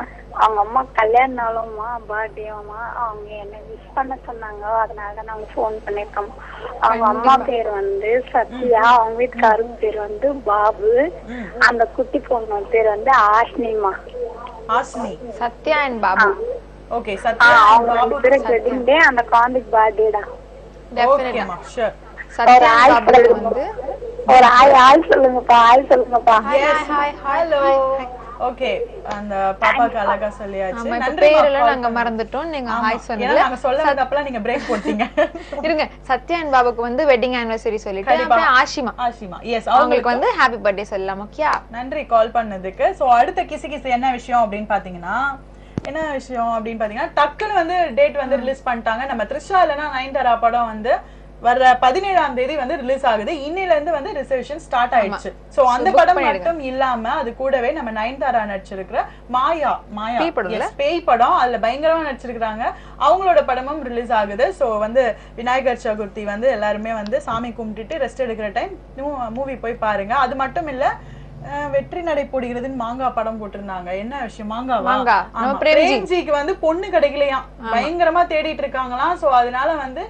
[SPEAKER 23] அவங்க அம்மா கல்யாண நாளும்மா பர்த்டே அம்மா. அவங்க என்ன விஷ் பண்ண சொன்னாங்க, அதனால நாங்க போன் பண்ணிருக்கோம். அவங்க அம்மா பேர் வந்து சத்யா, அவங்க வீட்டுக்காரங்க பேர் வந்து பாபு, அந்த குட்டி பொண்ணு பேர் வந்து ஆஷ்னிமா.
[SPEAKER 1] ஆஷ்னி.
[SPEAKER 2] சத்யா அண்ட் பாபு.
[SPEAKER 1] ஓகே. சத்யா
[SPEAKER 23] அவங்க ரெண்டு பேரும் வெட்டிங் டே, அந்த குழந்தைக்கு பர்த்டேடா.
[SPEAKER 1] Definitely sure.
[SPEAKER 2] சத்யா பாபு வந்து
[SPEAKER 23] ஒரு ஹாய் சொல்லுங்கப்பா.
[SPEAKER 2] ஹாய்.
[SPEAKER 1] ஹலோ. ஓகே, அந்த பாப்பாக்கு அழகா சொல்லியாச்சு.
[SPEAKER 2] நன்றி. பேரெல்லாம் நாங்க மறந்துட்டோம், நீங்க ஹாய் சொன்னீங்க.
[SPEAKER 1] நாங்க சொல்லறதப்பலாம் நீங்க பிரேக் போட்டீங்க.
[SPEAKER 2] இருங்க, சத்யா அண்ட் பாபுக்கு வந்து வெட்டிங் ஆனிவர்சரி சொல்லிட்டு அப்புறம் ஆஷிமா.
[SPEAKER 1] எஸ்,
[SPEAKER 2] அவங்களுக்கு வந்து ஹேப்பி பர்த்டே சொல்லலாம். ஓகே,
[SPEAKER 1] நன்றி கால் பண்ணதுக்கு. சோ அடுத்த கிசு என்ன விஷயம் அப்படின்னு பாத்தீங்கன்னா, டக்குன்னு வந்து டேட் வந்து ரிலீஸ் பண்ணிட்டாங்க. நம்ம த்ரிஷா இல்லனா நயன்தாரா படம் வந்து வர 17ஆம் தேதி வந்து ரிலீஸ் ஆகுது. இன்னில இருந்து வந்து ரிசர்வேஷன் ஸ்டார்ட் ஆயிடுச்சு. சோ அந்த படம் மட்டும் இல்லாம அது கூடவே நம்ம நயன்தாரா நடிச்சிருக்கிற மாயா பேய் படம், அதுல பயங்கரமா நடிச்சிருக்காங்க. அவங்களோட படமும் ரிலீஸ் ஆகுது. சோ வந்து விநாயகர் சதுர்த்தி வந்து எல்லாருமே வந்து சாமி கும்பிட்டுட்டு ரெஸ்ட் எடுக்கிற டைம் மூவி போய் பாருங்க. அது மட்டும் இல்ல, வெற்றி நடை போடுகிறதுன்னு மாங்கா படம் போட்டிருந்தாங்க. என்ன விஷயம்? மாங்கா பிரேம்ஜிக்கு வந்து பொண்ணு கிடைக்கலையா, பயங்கரமா தேடிட்டு இருக்காங்களாம். சோ அதனால வந்து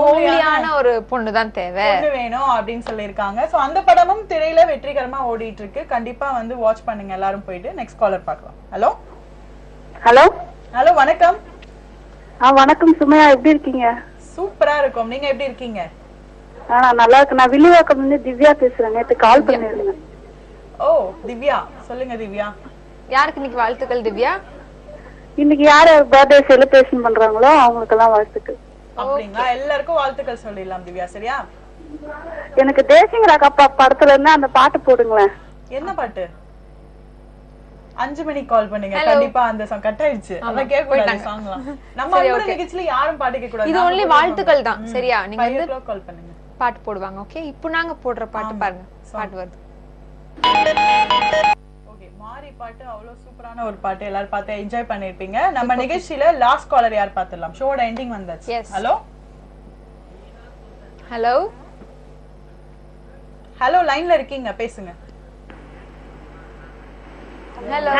[SPEAKER 2] ஹோலியான ஒரு பொண்ணு தான் தேவை,
[SPEAKER 1] பொண்ணு வேணும் அப்படின்னு சொல்லிருக்காங்க. சோ அந்த படமும் திரையில வெற்றிகரமா ஓடிட்டு இருக்கு. கண்டிப்பா வந்து வாட்ச் பண்ணுங்க எல்லாரும் போயிட்டு. நெக்ஸ்ட் காலர் பார்க்கலாம். ஹலோ வணக்கம்.
[SPEAKER 22] வணக்கம் சுமையா, எப்படி இருக்கீங்க?
[SPEAKER 1] சூப்பரா இருக்கும். நீங்க எப்படி இருக்கீங்க?
[SPEAKER 22] நல்லா இருக்கு. நான் வில்லிவாக்கம் வந்து திவ்யா பேசுறேன். நேத்து கால் பண்ணிருந்தேன்.
[SPEAKER 1] ஓ, திவ்யா, சொல்லுங்க திவ்யா.
[SPEAKER 2] யாருக்கு இன்னைக்கு வாழ்த்துக்கள் திவ்யா?
[SPEAKER 22] இன்னைக்கு யார் பர்த்டே செலிப்ரேஷன் பண்றாங்களோ அவங்களுக்கு எல்லாம் வாழ்த்துக்கள்.
[SPEAKER 1] அப்படிங்களா? எல்லாருக்கும் வாழ்த்துக்கள் சொல்லிடலாம் திவ்யா. சரியா?
[SPEAKER 22] எனக்கு தேசிங்கரா கப்பா படத்துல இருந்து அந்த பாட்டு போடுங்களேன்.
[SPEAKER 1] என்ன பாட்டு? 5 மணிக்கு கால் பண்ணுங்க. கண்டிப்பா அந்த சாங் கட் ஆயிடுச்சு. அத கேட்க கூடாது சாங்லாம். நம்ம அந்த நிகழ்ச்சியில யாரும் பாட்டு கேட்க கூடாது.
[SPEAKER 2] இது only வாழ்த்துக்கள் தான். சரியா? நீங்க வந்து
[SPEAKER 1] கால் பண்ணுங்க.
[SPEAKER 2] பாட்டு போடுவாங்க. ஓகே, இப்போ நாங்க போடுற பாட்டு பாருங்க. பாட்டு வருது.
[SPEAKER 1] ஓகே, மாரி பாட்டு அவ்வளவு சூப்பரான ஒரு பாட்டு, எல்லாரும் பார்த்து என்ஜாய் பண்ணிருப்பீங்க. நம்ம நிகழ்ச்சியில லாஸ்ட் காலர் யார் பார்த்துடலாம். ஷோட எண்டிங் வந்தாச்சு. ஹலோ
[SPEAKER 2] ஹலோ
[SPEAKER 1] ஹலோ, லைன்ல இருக்கீங்க, பேசுங்க.
[SPEAKER 2] Hello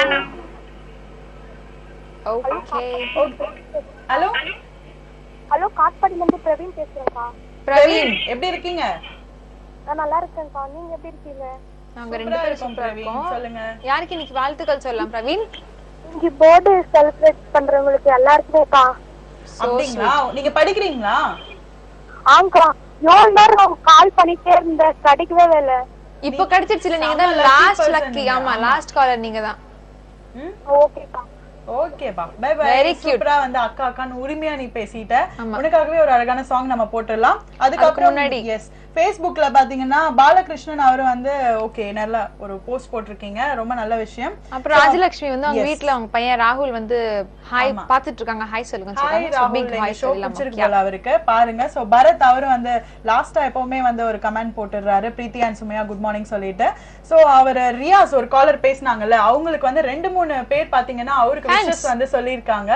[SPEAKER 2] okay.
[SPEAKER 1] ஹலோ
[SPEAKER 23] ஹலோ, காட்பாடில இருந்து பிரவீன் பேசுறேன்க்கா.
[SPEAKER 1] பிரவீன், எப்படி இருக்கீங்க?
[SPEAKER 23] நான் நல்லா இருக்கேன்க்கா, நீங்க எப்படி இருக்கீங்க?
[SPEAKER 2] நாங்க ரெண்டு பேரும் சூப்பரா இருக்கோம்.
[SPEAKER 1] சொல்லுங்க,
[SPEAKER 2] யாருக்கு இன்னைக்கு வாழ்த்துக்கள் சொல்லலாம் பிரவீன்?
[SPEAKER 23] இன்னைக்கு பர்த்டே செலிப்ரேட் பண்றவங்களுக்கு எல்லாருக்குமேக்கா.
[SPEAKER 1] அப்படிங்களா? நீங்க படிக்கிறீங்களா?
[SPEAKER 23] ஆங்கா, 7 நேரம் கால் பண்ணிட்டே இருந்தேன், கிடைக்கவே இல்லை.
[SPEAKER 2] இப்போ கிடைச்சிருச்சுல, நீங்க தான் லாஸ்ட் லக்கி. ஆமா, லாஸ்ட் காலர் நீங்க தான்.
[SPEAKER 23] ஓகேக்கா.
[SPEAKER 1] ஓகேப்பா, பை பை. சூப்பரா வந்து அக்கா அக்கான்னு உரிமையா நீ பேசிட்ட. உனக்காகவே ஒரு அழகான சாங் நம்ம போட்டுடலாம். அதுக்கப்புறம் முன்னாடி எஸ் Facebookல பாத்தீங்கன்னா பாலகிருஷ்ணன் அவர் வந்து ஓகே நல்ல ஒரு போஸ்ட் போட்டிருக்கீங்க, ரொம்ப நல்ல விஷயம்.
[SPEAKER 2] அப்புறம் ராஜலட்சுமி வந்து அவங்க வீட்ல அவங்க பையன் ராகுல் வந்து ஹாய் பாத்துட்டு இருக்காங்க. ஹாய் சொல்லுங்க.
[SPEAKER 1] ஹாய் ராகுல், ஹாய் சொல்லுங்க அவருக்கு பாருங்க. சோ பரத் அவர் வந்து லாஸ்டா எப்பவுமே வந்து ஒரு கமெண்ட் போட்டுறாரு, Preethi and Sumaiya good morning சொல்லிட்டு. சோ அவர் ரியாஸ் ஒரு காலர் பேசினாங்கல்ல, அவங்களுக்கு வந்து 2-3 பேர் பாத்தீங்கன்னா அவருக்கு விஷஸ் வந்து சொல்லிருக்காங்க.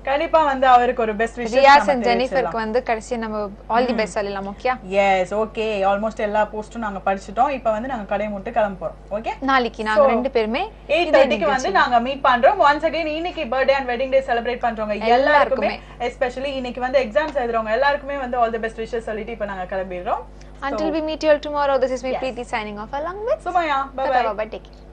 [SPEAKER 1] கண்டிப்பா வந்து அவருக்கு ஒரு பெஸ்ட் விஷஸ்.
[SPEAKER 2] ரியாஸ் அண்ட் ஜெனிஃபருக்கு வந்து கடைசியா நம்ம ஆல் தி பெஸ்ட் சொல்லலாம். ஓகே,
[SPEAKER 1] எஸ் ஓகே, ஆல்மோஸ்ட் எல்லா போஸ்டும் நாங்க படிச்சிட்டோம். இப்போ வந்து நாங்க கடையை மூட்டு கிளம்ப போறோம். ஓகே,
[SPEAKER 2] நாளைக்கு நாங்க ரெண்டு பேருமே
[SPEAKER 1] 8:30க்கு வந்து நாங்க மீட் பண்றோம். once again இன்னைக்கு birthday and wedding day celebrate பண்றவங்க எல்லாருக்குமே, எஸ்பெஷலி இன்னைக்கு வந்து எக்ஸாம்ஸ் எழுதுறவங்க எல்லாருக்குமே வந்து ஆல் தி பெஸ்ட் விஷஸ் சொல்லிட்டு இப்போ நாங்க கிளம்பிடுறோம்.
[SPEAKER 2] Until we meet you all tomorrow, this is me Preeti signing off along with
[SPEAKER 1] Sumaya. Bye bye.
[SPEAKER 2] Bye bye. Take care.